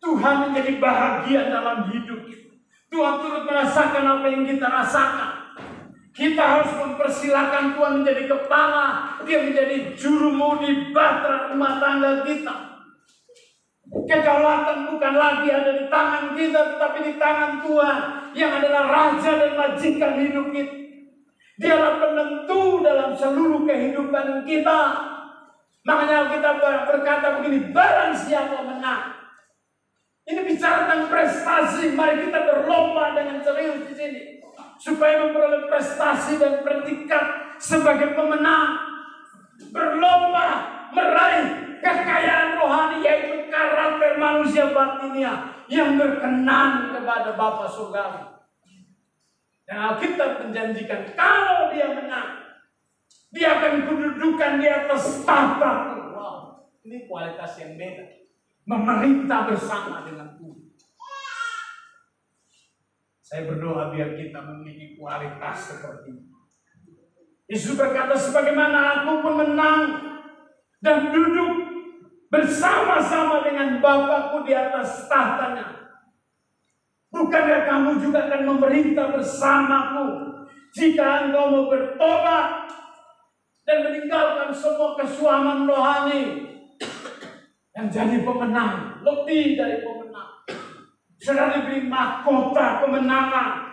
Tuhan menjadi bahagia dalam hidup kita. Tuhan turut merasakan apa yang kita rasakan. Kita harus mempersilahkan Tuhan menjadi kepala. Dia menjadi jurumudi bahtera rumah tangga kita. Kedaulatan bukan lagi ada di tangan kita, tetapi di tangan Tuhan yang adalah raja dan majikan hidup kita. Dialah penentu dalam seluruh kehidupan kita. Makanya kita berkata begini, barang siapa menang. Ini bicara tentang prestasi. Mari kita berlomba dengan serius di sini supaya memperoleh prestasi dan predikat sebagai pemenang. Berlomba meraih kekayaan rohani, yaitu karakter manusia batinia yang berkenan kepada Bapa Surgawi. Dan Alkitab menjanjikan kalau dia menang, dia akan kududukan di atas tahta. Wow, ini kualitas yang beda. Memerintah bersama dengan Tuhan. Saya berdoa biar kita memiliki kualitas seperti ini. Yesus berkata, sebagaimana aku pun menang dan duduk bersama-sama dengan Bapakku di atas tahtanya, bukankah kamu juga akan memerintah bersamaku jika engkau mau bertobat dan meninggalkan semua kesuaman rohani dan jadi pemenang, lebih dari pemenang. Saudara diberi mahkota kemenangan.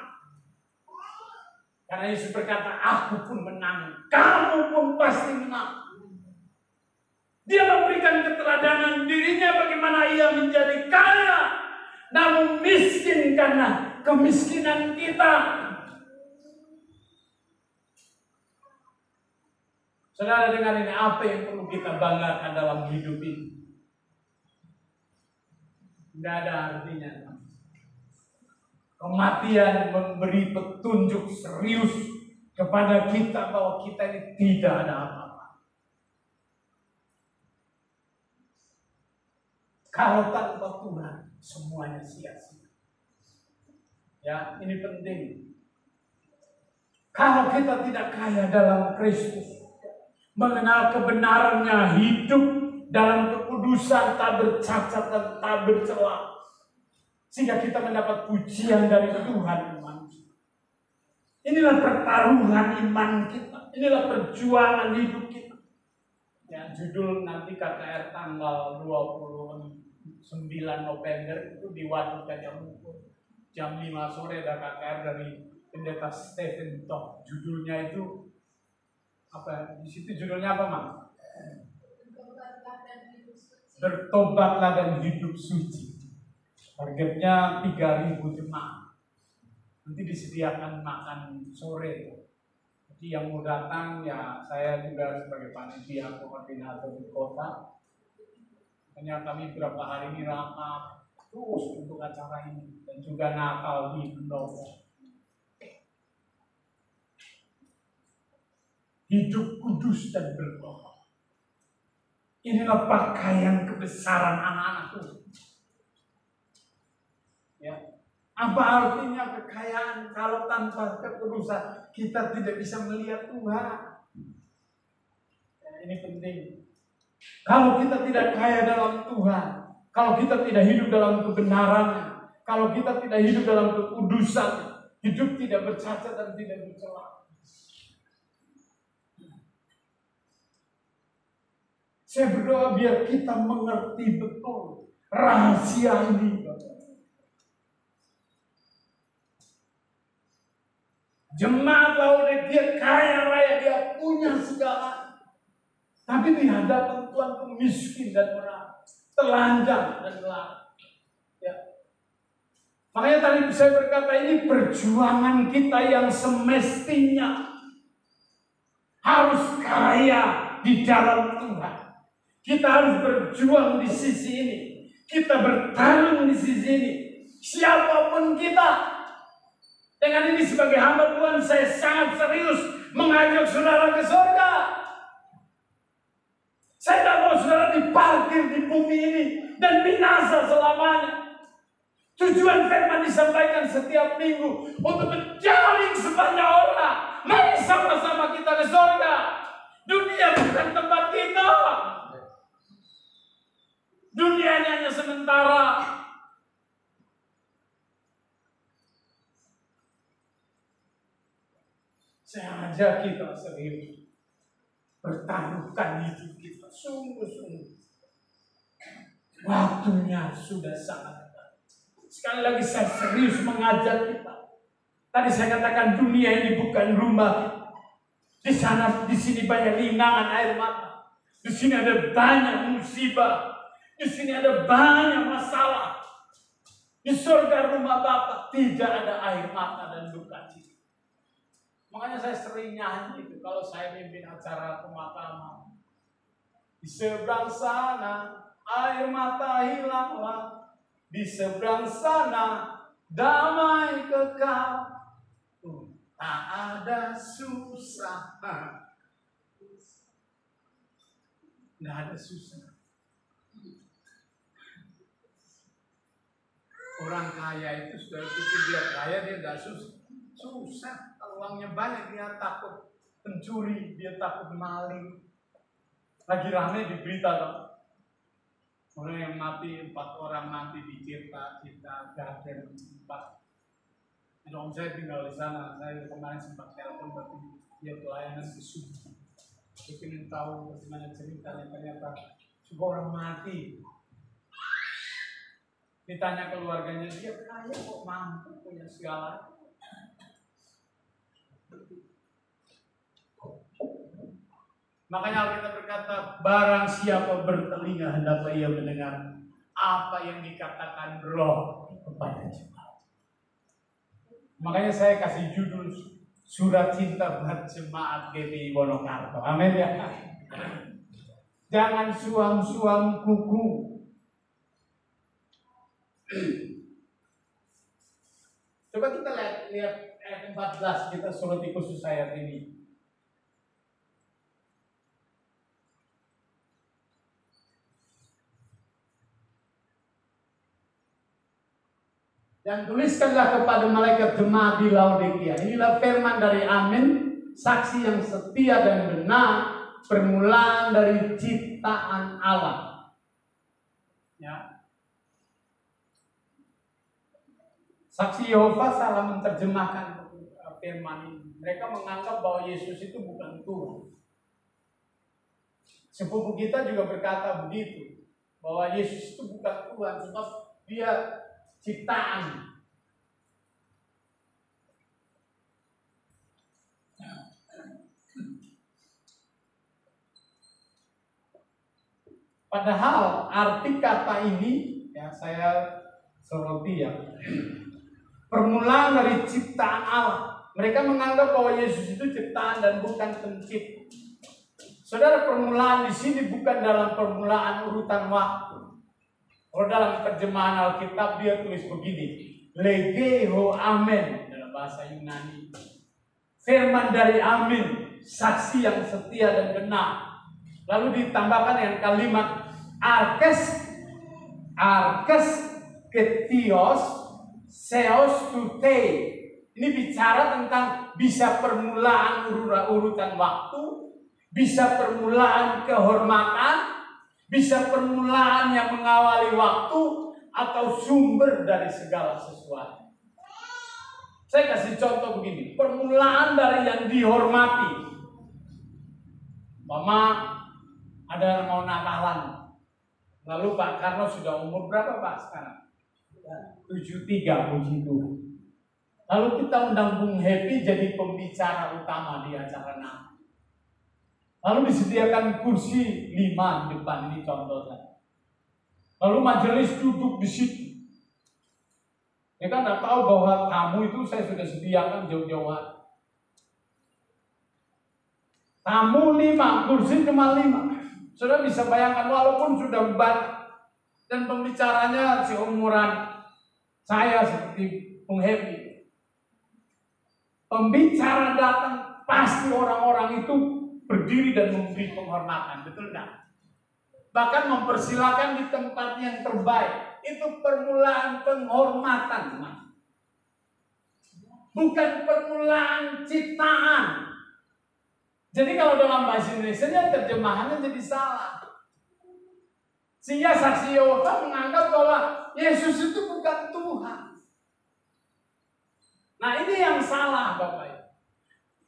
Karena Yesus berkata, aku pun menang, kamu pun pasti menang. Dia memberikan keteladanan dirinya bagaimana ia menjadi kaya, namun miskin karena kemiskinan kita. Saudara dengar ini, apa yang perlu kita banggakan dalam hidup ini? Tidak ada artinya. Kematian memberi petunjuk serius kepada kita bahwa kita ini tidak ada apa-apa. Kalau tanpa Tuhan semuanya sia-sia. Ya, ini penting. Kalau kita tidak kaya dalam Kristus, mengenal kebenarannya, hidup dalam kekudusan, tak bercacat dan tak bercela, sehingga kita mendapat pujian dari Tuhan manusia. Inilah pertaruhan iman kita, inilah perjuangan hidup kita. Ya, judul nanti KKR tanggal 29 November itu di Waduk Gajah Mungkur. Jam 5 sore ada KKR dari Pendeta Stephen Toh. Judulnya itu apa? Di situ judulnya apa, Mas? Bertobatlah dan hidup suci. Targetnya 3.000 jemaah. Nanti disediakan makan sore. Jadi yang mau datang, ya saya juga sebagai panitia koordinator di kota. Hanya kami beberapa hari ini rapat terus untuk acara ini. Dan juga Natal di Pendopo. Hidup kudus dan bertobat. Inilah pakaian kebesaran anak-anak Tuhan. Ya. Apa artinya kekayaan kalau tanpa kekudusan kita tidak bisa melihat Tuhan? Ya, ini penting. Kalau kita tidak kaya dalam Tuhan, kalau kita tidak hidup dalam kebenarannya, Kalau kita tidak hidup dalam kekudusan, hidup tidak bercacat dan tidak bercela. Saya berdoa biar kita mengerti betul rahasia ini. Jemaat Laodikia kaya raya, dia punya segala, tapi di hadapan Tuhan itu miskin dan merah, telanjang dan gelap. Ya. Makanya tadi saya berkata ini perjuangan kita yang semestinya harus kaya di dalam Tuhan. Kita harus berjuang di sisi ini. Kita bertarung di sisi ini. Siapapun kita. Dengan ini sebagai hamba Tuhan, saya sangat serius mengajak saudara ke surga. Saya tidak mau saudara diparkir di bumi ini dan binasa selamanya. Tujuan firman disampaikan setiap minggu untuk menjaring sebanyak orang. Mari sama-sama kita ke surga. Dunia bukan tempat kita. Dunia ini hanya sementara. Saya ajak kita serius bertaruhkan hidup kita sungguh-sungguh. Waktunya sudah sangat dekat. Sekali lagi saya serius mengajak kita. Tadi saya katakan dunia ini bukan rumah kita. Di sana, di sini banyak linangan air mata. Di sini ada banyak musibah. Di sini ada banyak masalah. Di surga rumah Bapa tidak ada air mata dan duka cita. Makanya saya sering nyanyi itu kalau saya mimpin acara pemakaman. Di seberang sana air mata hilanglah. Di seberang sana damai kekal. Tak ada susah. Tidak ada susah. Orang kaya itu sudah pikir dia kaya, dia tidak susah. Susah. Uangnya banyak, dia takut pencuri, dia takut maling. Lagi rame di berita dong. Orang yang mati, 4 orang mati di Cipta Garden 4. Dan om saya tinggal di sana. Saya kemarin sempat telepon, tapi dia pelayanan di subuh. Saya ingin tahu bagaimana ceritanya. Ternyata sebuah orang mati. Ditanya keluarganya, dia kaya kok mampu punya segala. Makanya Alkitab berkata, barang siapa bertelinga hendaklah ia mendengar apa yang dikatakan Roh kepada jemaat. Makanya saya kasih judul Surat Cinta buat Jemaat GBI Wonokarto. Amin ya. Jangan suam-suam kuku. Coba kita lihat ayat 14, kita soroti khusus ayat ini. Dan tuliskanlah kepada malaikat jemaat di Laodikia. Inilah firman dari Amin, saksi yang setia dan benar, permulaan dari ciptaan Allah. Ya. Saksi Yehova salah menerjemahkan firman ini. Mereka menganggap bahwa Yesus itu bukan Tuhan. Sepupu kita juga berkata begitu, bahwa Yesus itu bukan Tuhan, sebab dia ciptaan. Padahal arti kata ini, ya saya soroti ya, permulaan dari ciptaan Allah. Mereka menganggap bahwa Yesus itu ciptaan dan bukan pencipta. Saudara, permulaan di sini bukan dalam permulaan urutan waktu. Kalau dalam terjemahan Alkitab dia tulis begini, Legeo Amen dalam bahasa Yunani. Firman dari Amin, saksi yang setia dan benar. Lalu ditambahkan dengan kalimat arkes ketios seos tute. Ini bicara tentang bisa permulaan urutan waktu, bisa permulaan kehormatan, bisa permulaan yang mengawali waktu, atau sumber dari segala sesuatu. Saya kasih contoh begini, permulaan dari yang dihormati. Mama ada yang mau Natalan, lalu Pak Karno sudah umur berapa Pak sekarang? 73, puji Tuhan. Lalu kita undang Bung Happy jadi pembicara utama di acara Natal. Lalu disediakan kursi 5 depan, ini contoh saya. Lalu majelis duduk di situ. Ya kan tidak tahu bahwa tamu itu saya sudah sediakan jauh-jauh hari. Tamu 5, kursi cuma 5. Sudah bisa bayangkan walaupun sudah banyak. Dan pembicaranya seumuran saya seperti Bung Happy. Pembicara datang pasti orang-orang itu berdiri dan memberi penghormatan, betul enggak? Bahkan mempersilakan di tempat yang terbaik. Itu permulaan penghormatan, teman. Bukan permulaan ciptaan. Jadi kalau dalam bahasa Indonesia terjemahannya jadi salah. Sehingga saksi Yehova menganggap bahwa Yesus itu bukan Tuhan. Nah ini yang salah Bapak.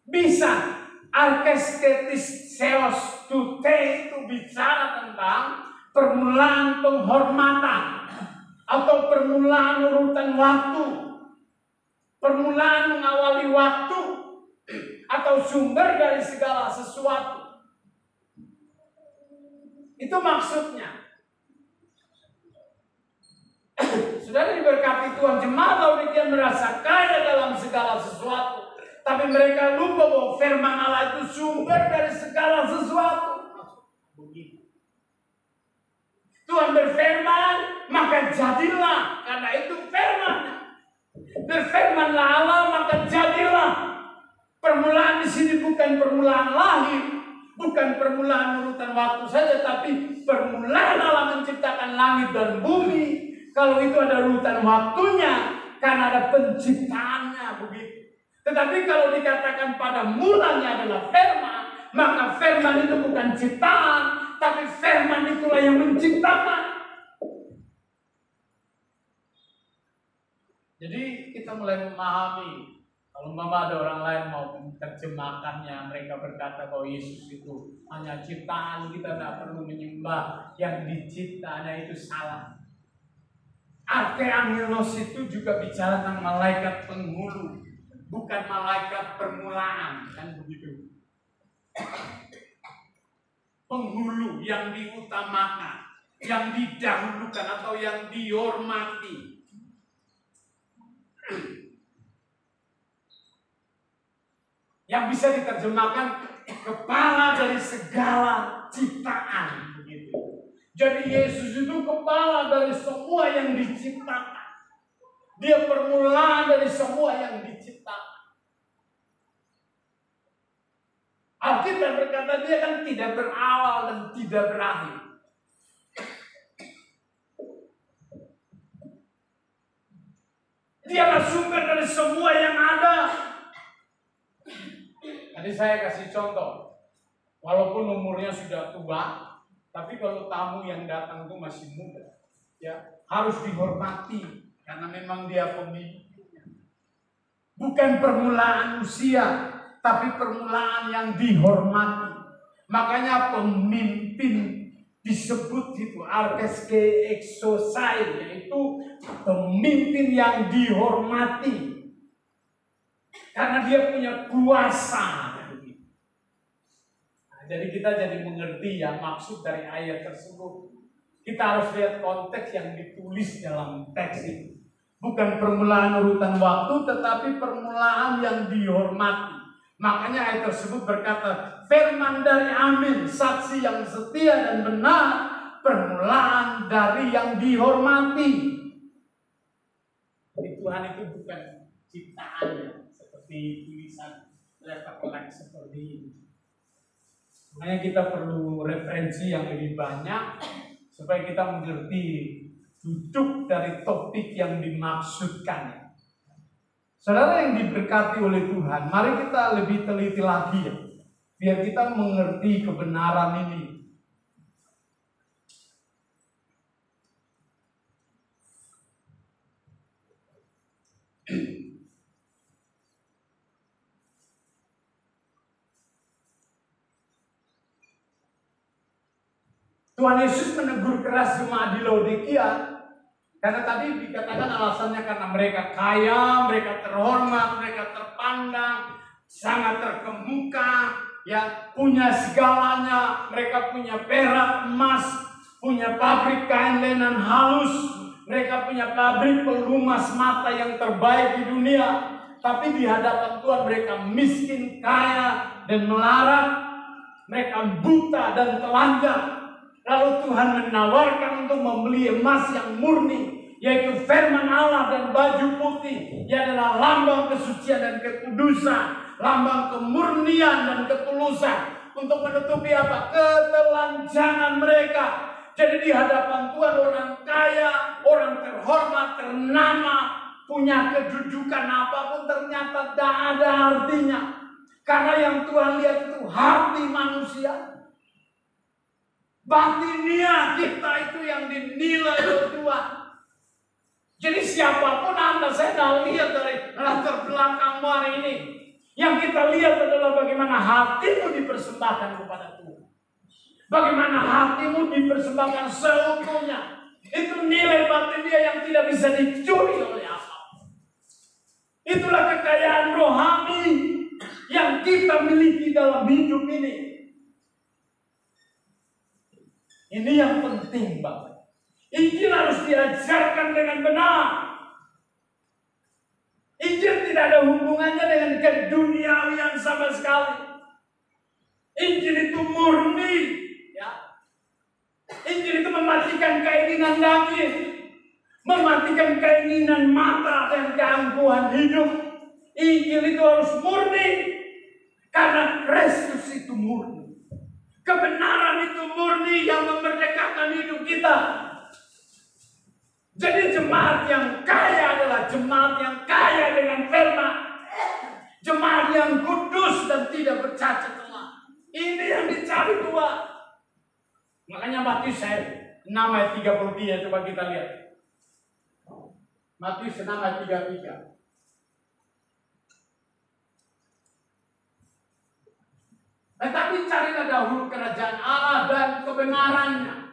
Bisa arkesketis seos tute itu bicara tentang permulaan penghormatan atau permulaan urutan waktu, permulaan mengawali waktu atau sumber dari segala sesuatu. Itu maksudnya. Saudara diberkati Tuhan, jemaat Laodikia merasa kaya dalam segala sesuatu, tapi mereka lupa bahwa firman Allah itu sumber dari segala sesuatu. Begitu. Tuhan berfirman, maka jadilah, karena itu firman. Berfirmanlah Allah, maka jadilah. Permulaan di sini bukan permulaan lahir, bukan permulaan urutan waktu saja, tapi permulaan Allah menciptakan langit dan bumi. Kalau itu ada urutan waktunya, karena ada penciptaannya begitu. Tetapi kalau dikatakan pada mulanya adalah firman, maka firman itu bukan ciptaan, tapi firman itulah yang menciptakan. Jadi kita mulai memahami. Kalau mama ada orang lain mau menerjemahkannya, mereka berkata bahwa Yesus itu hanya ciptaan, kita tidak perlu menyembah yang diciptanya, itu salah. Arkeangelos itu juga bicara tentang malaikat penghulu, bukan malaikat permulaan, kan begitu. Penghulu yang diutamakan, yang didahulukan atau yang dihormati. Yang bisa diterjemahkan kepala dari segala ciptaan, begitu. Jadi Yesus itu kepala dari semua yang diciptakan. Dia permulaan dari semua yang diciptakan. Alkitab berkata dia kan tidak berawal dan tidak berakhir. Dialah sumber dari semua yang ada. Tadi saya kasih contoh. Walaupun umurnya sudah tua, tapi kalau tamu yang datang itu masih muda, ya harus dihormati karena memang dia pemimpinnya. Bukan permulaan usia, tapi permulaan yang dihormati. Makanya pemimpin disebut itu arkeske exosai, yaitu pemimpin yang dihormati karena dia punya kuasa. Jadi kita jadi mengerti ya maksud dari ayat tersebut. Kita harus lihat konteks yang ditulis dalam teks itu. Bukan permulaan urutan waktu, tetapi permulaan yang dihormati. Makanya ayat tersebut berkata, firman dari Amin, saksi yang setia dan benar, permulaan dari yang dihormati. Jadi Tuhan itu bukan ciptaannya, seperti tulisan letter seperti ini. Makanya kita perlu referensi yang lebih banyak supaya kita mengerti duduk dari topik yang dimaksudkan. Saudara yang diberkati oleh Tuhan, mari kita lebih teliti lagi ya, biar kita mengerti kebenaran ini. Tuhan Yesus menegur keras jemaat di Laodikia karena tadi dikatakan alasannya karena mereka kaya, mereka terhormat, mereka terpandang, sangat terkemuka, ya, punya segalanya, mereka punya perak, emas, punya pabrik kain lenan halus, mereka punya pabrik pelumas mata yang terbaik di dunia. Tapi di hadapan Tuhan mereka miskin, kaya, dan melarat, mereka buta dan telanjang. Lalu Tuhan menawarkan untuk membeli emas yang murni, yaitu firman Allah dan baju putih. Ia adalah lambang kesucian dan kekudusan, lambang kemurnian dan ketulusan. Untuk menutupi apa? Ketelanjangan mereka. Jadi di hadapan Tuhan orang kaya, orang terhormat, ternama, punya kedudukan apapun ternyata tidak ada artinya. Karena yang Tuhan lihat itu hati manusia. Batinia kita itu yang dinilai oleh Tuhan. Jadi siapapun Anda, saya tidak lihat dari latar belakangmu hari ini. Yang kita lihat adalah bagaimana hatimu dipersembahkan kepada Tuhan. Bagaimana hatimu dipersembahkan seutuhnya. Itu nilai batinia yang tidak bisa dicuri oleh apapun. Itulah kekayaan rohani yang kita miliki dalam hidup ini. Ini yang penting, Bapak. Injil harus diajarkan dengan benar. Injil tidak ada hubungannya dengan keduniawian sama sekali. Injil itu murni, ya. Injil itu mematikan keinginan daging, mematikan keinginan mata dan keangkuhan hidup. Injil itu harus murni karena Kristus itu murni. Kebenaran itu murni yang memerdekakan hidup kita. Jadi jemaat yang kaya adalah jemaat yang kaya dengan firman. Jemaat yang kudus dan tidak bercacat celah. Ini yang dicari Tuhan. Makanya Matius 6 ayat 33, coba kita lihat. Matius 6 ayat 33. Tetapi carilah dahulu kerajaan Allah dan kebenarannya,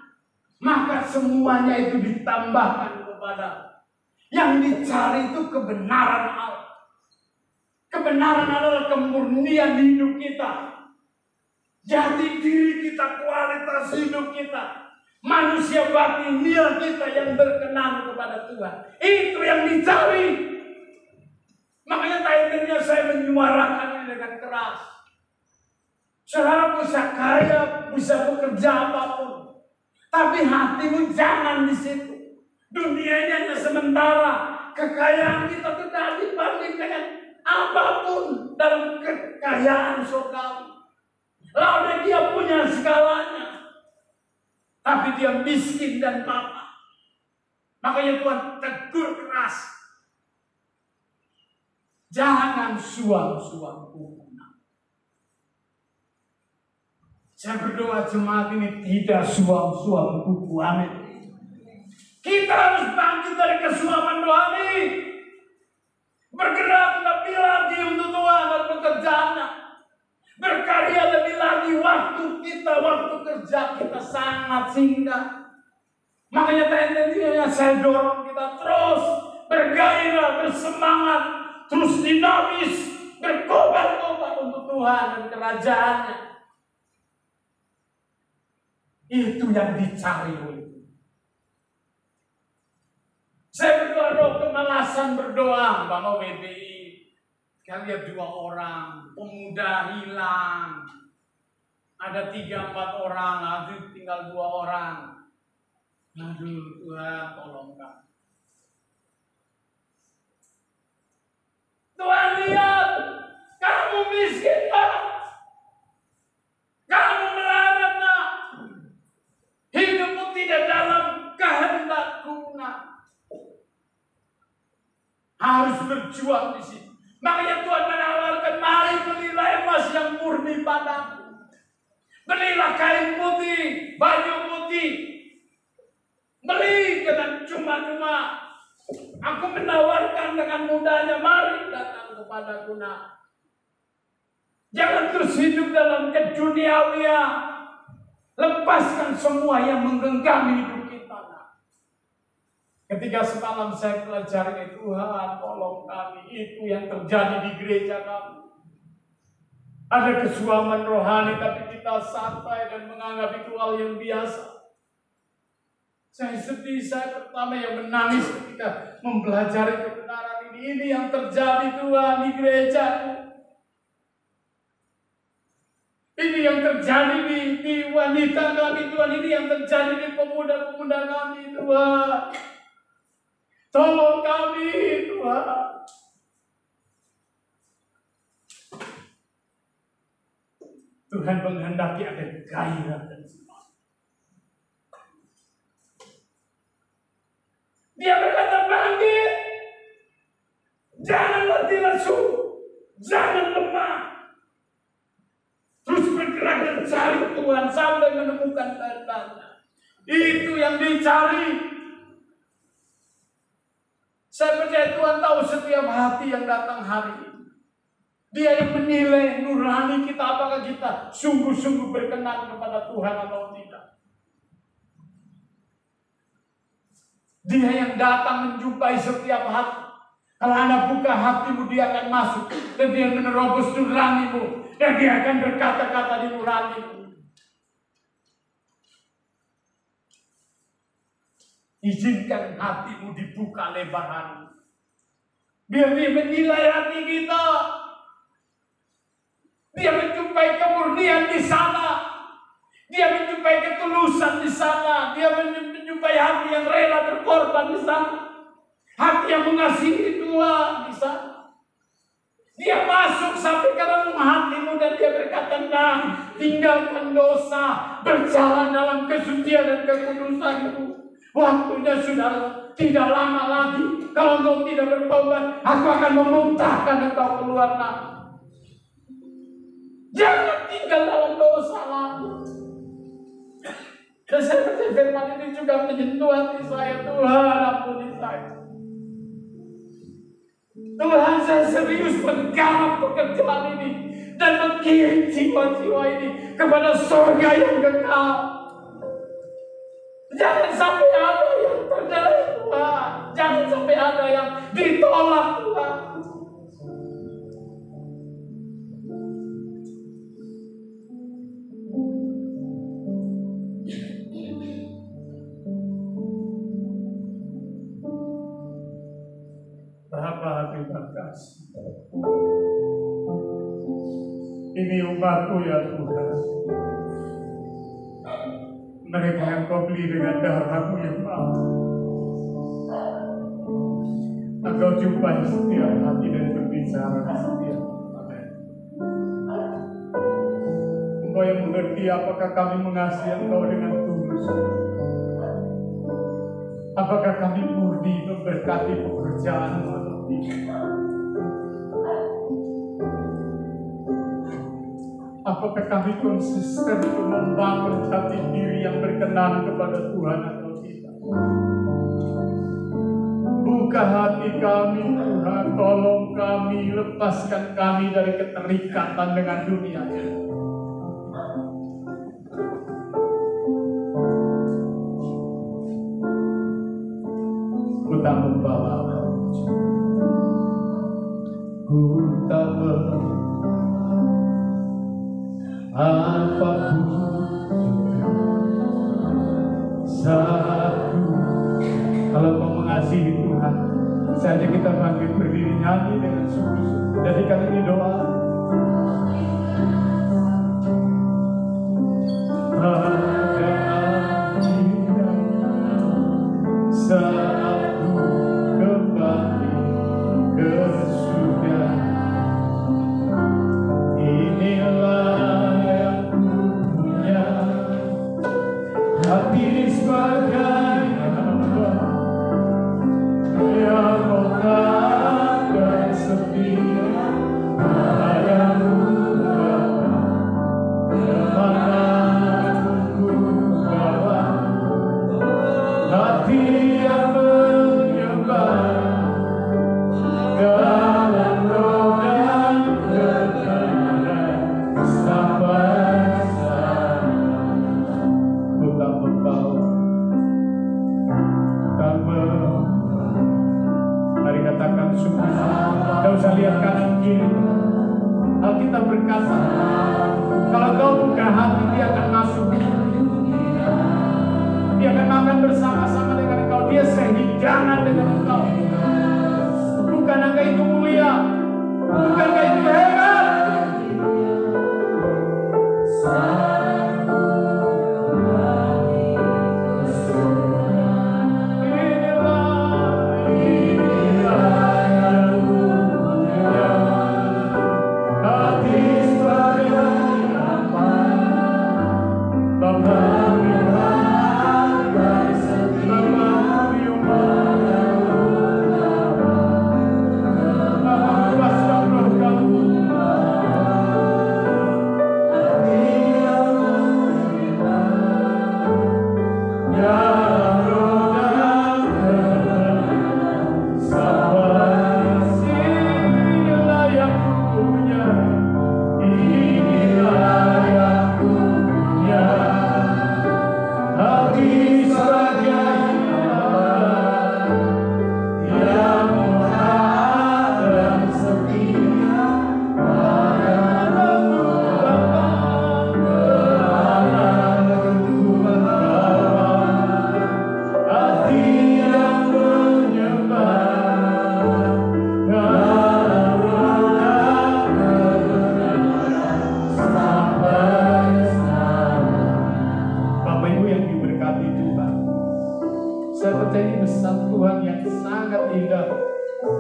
maka semuanya itu ditambahkan kepada. Yang dicari itu kebenaran Allah. Kebenaran adalah kemurnian hidup kita, jati diri kita, kualitas hidup kita, manusia batinia kita yang berkenan kepada Tuhan. Itu yang dicari. Makanya tadinya saya menyuarakan ini dengan keras. Saudara bisa kaya, bisa bekerja apapun, tapi hatimu jangan di situ. Dunia ini hanya sementara. Kekayaan kita tidak dibanding dengan apapun dalam kekayaan surgawi. Lalu dia punya segalanya, tapi dia miskin dan papa. Makanya Tuhan tegur keras. Jangan suam-suam hukuman. Saya berdoa jemaat ini tidak suam-suam kuku. Amin. Kita harus bangkit dari kesuapan rohani. Bergerak lebih lagi untuk Tuhan dan pekerjaannya. Berkarya lebih lagi. Waktu kita, waktu kerja kita sangat singkat. Makanya tendensinya saya dorong kita terus bergairah, bersemangat, terus dinamis, berkobar-kobar untuk Tuhan dan kerajaannya. Itu yang dicari oleh Tuhan. Saya berdoa roh kemalasan berdoa, Bapak WBI. Kalian lihat 2 orang, pemuda hilang. Ada 3-4 orang, nanti tinggal 2 orang. Aduh Tuhan, tolong kami. Tuhan lihat, kamu miskin Pak. Kamu melarat Nak. Hidupmu tidak dalam kehendakku Nak. Harus berjuang di sini. Makanya Tuhan menawarkan, mari belilah emas yang murni padaku. Belilah kain putih, baju putih. Beli dengan cuma-cuma. Aku menawarkan dengan mudahnya, mari datang kepadaku nak. Jangan terus hidup dalam keduniawian. Lepaskan semua yang menggenggam hidup kita nak. Ketika semalam saya pelajari, Tuhan tolong kami, itu yang terjadi di gereja kami. Ada kesuaman rohani tapi kita santai dan menganggap itu hal yang biasa. Saya sedih, saya pertama yang menangis ketika mempelajari kebenaran ini. Ini yang terjadi Tuhan di gereja. Ini yang terjadi di wanita kami Tuhan. Ini yang terjadi di pemuda-pemuda kami Tuhan. Tolong kami Tuhan. Tuhan menghendaki ada gairah dan semangat. Dia berkata, bangkit. Jangan mati lesu. Jangan lemah. Terus bergerak dan cari Tuhan sampai menemukan tandanya. Itu yang dicari. Saya percaya Tuhan tahu setiap hati yang datang hari ini. Dia yang menilai nurani kita, apakah kita sungguh-sungguh berkenan kepada Tuhan atau tidak. Dia yang datang menjumpai setiap hati. Kalau Anda buka hatimu, dia akan masuk. Dan dia menerobos nuranimu. Dan dia akan berkata-kata di nuranimu. Izinkan hatimu dibuka lebaran. Biar dia menilai hati kita. Dia menjumpai kemurnian di sana. Dia menjumpai ketulusan di sana. Dia menjumpai hati yang rela berkorban di sana. Hati yang mengasihi Tuhan di sana. Dia masuk sampai ke dalam hatimu dan dia berkata, nah, tinggalkan dosa, berjalan dalam kesucian dan kekudusanku. Waktunya sudah tidak lama lagi. Kalau engkau tidak bertobat, aku akan memuntahkan engkau keluar lagi. Jangan tinggal dalam dosa lagi. Dan saya percaya firman ini juga menyentuh hati saya. Tuhan ampuni saya. Tuhan, saya serius menggarap pekerjaan ini dan mengirim jiwa-jiwa ini kepada surga yang kekal. Jangan sampai ada yang terjadi Tuhan. Jangan sampai ada yang ditolak Tuhan. Bapa, terima kasih. Ini umatmu ya Tuhan. Mereka yang kau beli dengan darahmu yang mahal. Engkau jumpai setiap hati dan berbicara di setiap. Amin. Engkau yang mengerti apakah kami mengasihi Engkau dengan tulus. Apakah kami murni memberkati pekerjaan atau tidak? Apakah kami konsisten untuk membangun jati diri yang berkenan kepada Tuhan atau tidak? Buka hati kami Tuhan, tolong kami, lepaskan kami dari keterikatan dengan dunia ini. Ku tak membawa apapun satu. Kalau kau mengasihi Tuhan, saja kita bangkit berdiri nyanyi dengan sungguh-sungguh. Jadikan ini doa. Saat ku kembali ke surga, inilah yang ku punya, hati sebagai hamba yang akan setia padamu Bapa, kemanapun ku bawa hati yang menyembah. kita. Alkitab berkata, kalau kau buka hati, dia akan masuk. Dia akan makan bersama-sama dengan engkau. Dia sehidangan dengan engkau. Bukankah itu mulia? Bukankah itu hebat?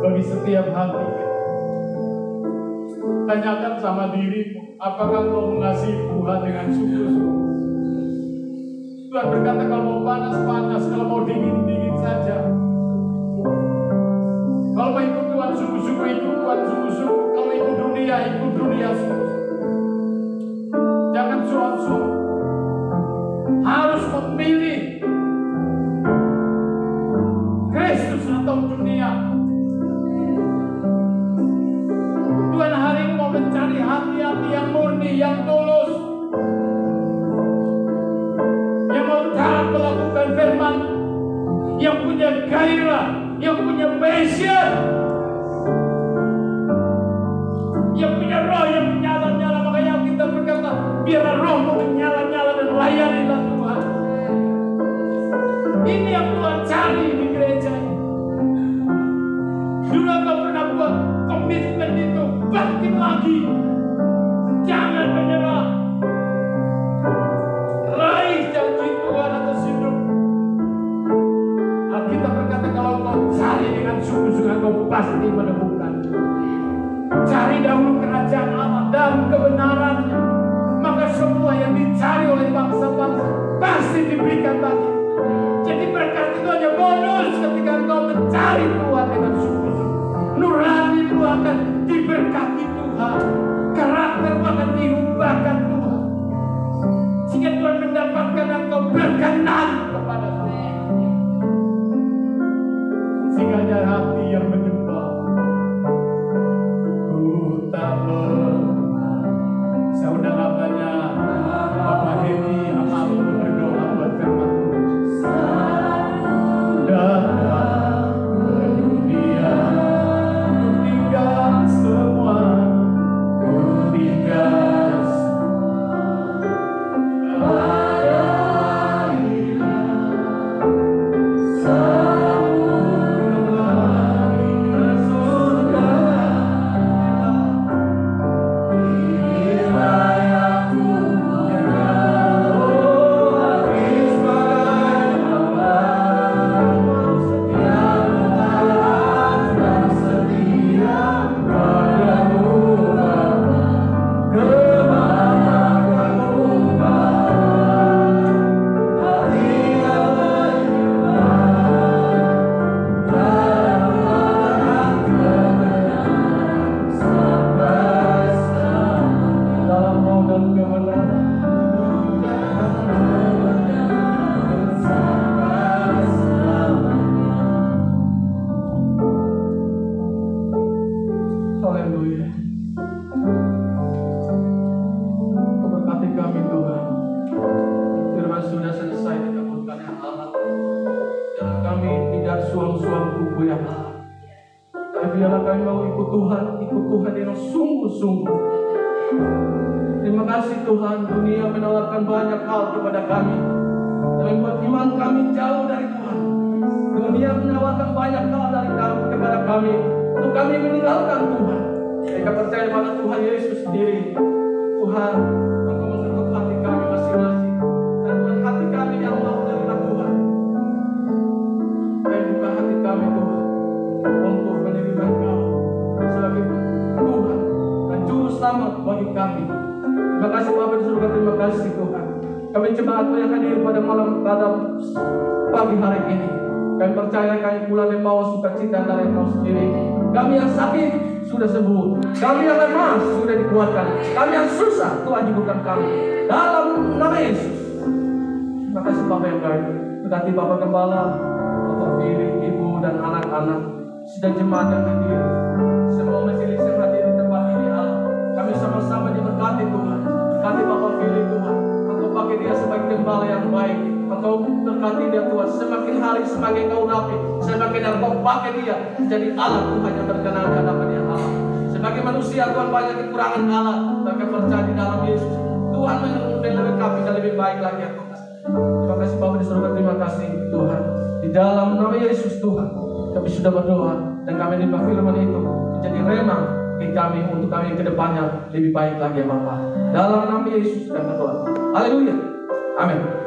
Bagi setiap hati kita. Tanyakan sama dirimu, apakah kau mengasihi Tuhan dengan sungguh-sungguh? Tuhan berkata, kalau mau panas-panas, kalau mau dingin-dingin saja. Kalau mau ikut Tuhan sungguh-sungguh, ikut Tuhan sungguh-sungguh. Kalau ikut dunia sungguh-sungguh. Jangan suam-suam. Harus memilih Kristus atau dunia. Tuhan hari ini mau mencari hati-hati yang murni, yang tulus, yang mau taat melakukan firman, yang punya gairah, yang punya passion, yang punya roh yang menyala-nyala. Makanya kita berkata, biarlah rohmu menyala-nyala dan layanilah Tuhan. Ini yang Tuhan cari di gereja. Dulu kau pernah buat komitmen itu, bangkit lagi. Jangan menyerah. Raih janji Tuhan atas hidup. Alkitab berkata, kalau kau cari dengan sungguh-sungguh, kau pasti menemukan. Cari dahulu kerajaan Allah dan kebenarannya, maka semua yang dicari oleh bangsa-bangsa pasti diberikan bagi. Jadi berkat itu hanya bonus ketika engkau mencari Tuhan dengan sungguh-sungguh. Nuranimu akan diberkati Tuhan, karaktermu akan diubahkan Tuhan, sehingga Tuhan mendapatkan engkau berkenan kepada Tuhan, sehingga ada hati yang menyembah. Ku tak lemah. Saya undang namanya Bapak Hedi Amal berdoa buat firman Tuhan. Datang ke dunia, tinggal semua, tinggal biarlah kami mau ikut Tuhan dengan sungguh-sungguh. Terima kasih Tuhan, dunia menawarkan banyak hal kepada kami dan membuat iman kami jauh dari Tuhan. Dunia menawarkan banyak hal kepada kami untuk kami meninggalkan Tuhan. Mereka percaya pada Tuhan Yesus sendiri. Tuhan, Engkau mengetuk hati kami masing-masing dan bukan hati kami yang mau menerima Tuhan. Dan buka hati kami Tuhan untuk menerima Engkau sebagai Tuhan dan Juru Selamat bagi kami. Terima kasih Bapa di surga, terima kasih Tuhan. Kami jemaat yang hadir pada pagi hari ini. Kami percaya kami pulang membawa sukacita dari Engkau sendiri. Kami yang sakit sudah sembuh. Kami yang lemah sudah dikuatkan. Kami yang susah Tuhan hidupkan kami. Dalam nama Yesus. Terima kasih Bapak yang baik. Berkati Bapak Gembala, Bapak Fili, Ibu dan anak-anak, sedang jemaat yang hadir, semua majelis yang hadir di tempat ini Allah. Kami sama-sama diberkati Tuhan. Berkati Bapak Fili Tuhan. Engkau pakai dia sebagai gembala yang baik. Engkau berkati dia Tuhan. Semakin hari semakin Engkau rapi. Semakin Engkau pakai dia jadi Allah Tuhan yang berkenan di hadapan dia Allah. Sebagai manusia Tuhan banyak kekurangan Allah. Tapi percaya di dalam Yesus Tuhan melengkapi dan lebih baik lagi ya Tuhan. Terima kasih Bapak di surga, terima kasih Tuhan. Di dalam nama Yesus Tuhan kami sudah berdoa dan kami menerima firman itu menjadi rema bagi kami untuk kami ke depannya lebih baik lagi ya Bapak. Dalam nama Yesus kami berdoa. Haleluya. Amin.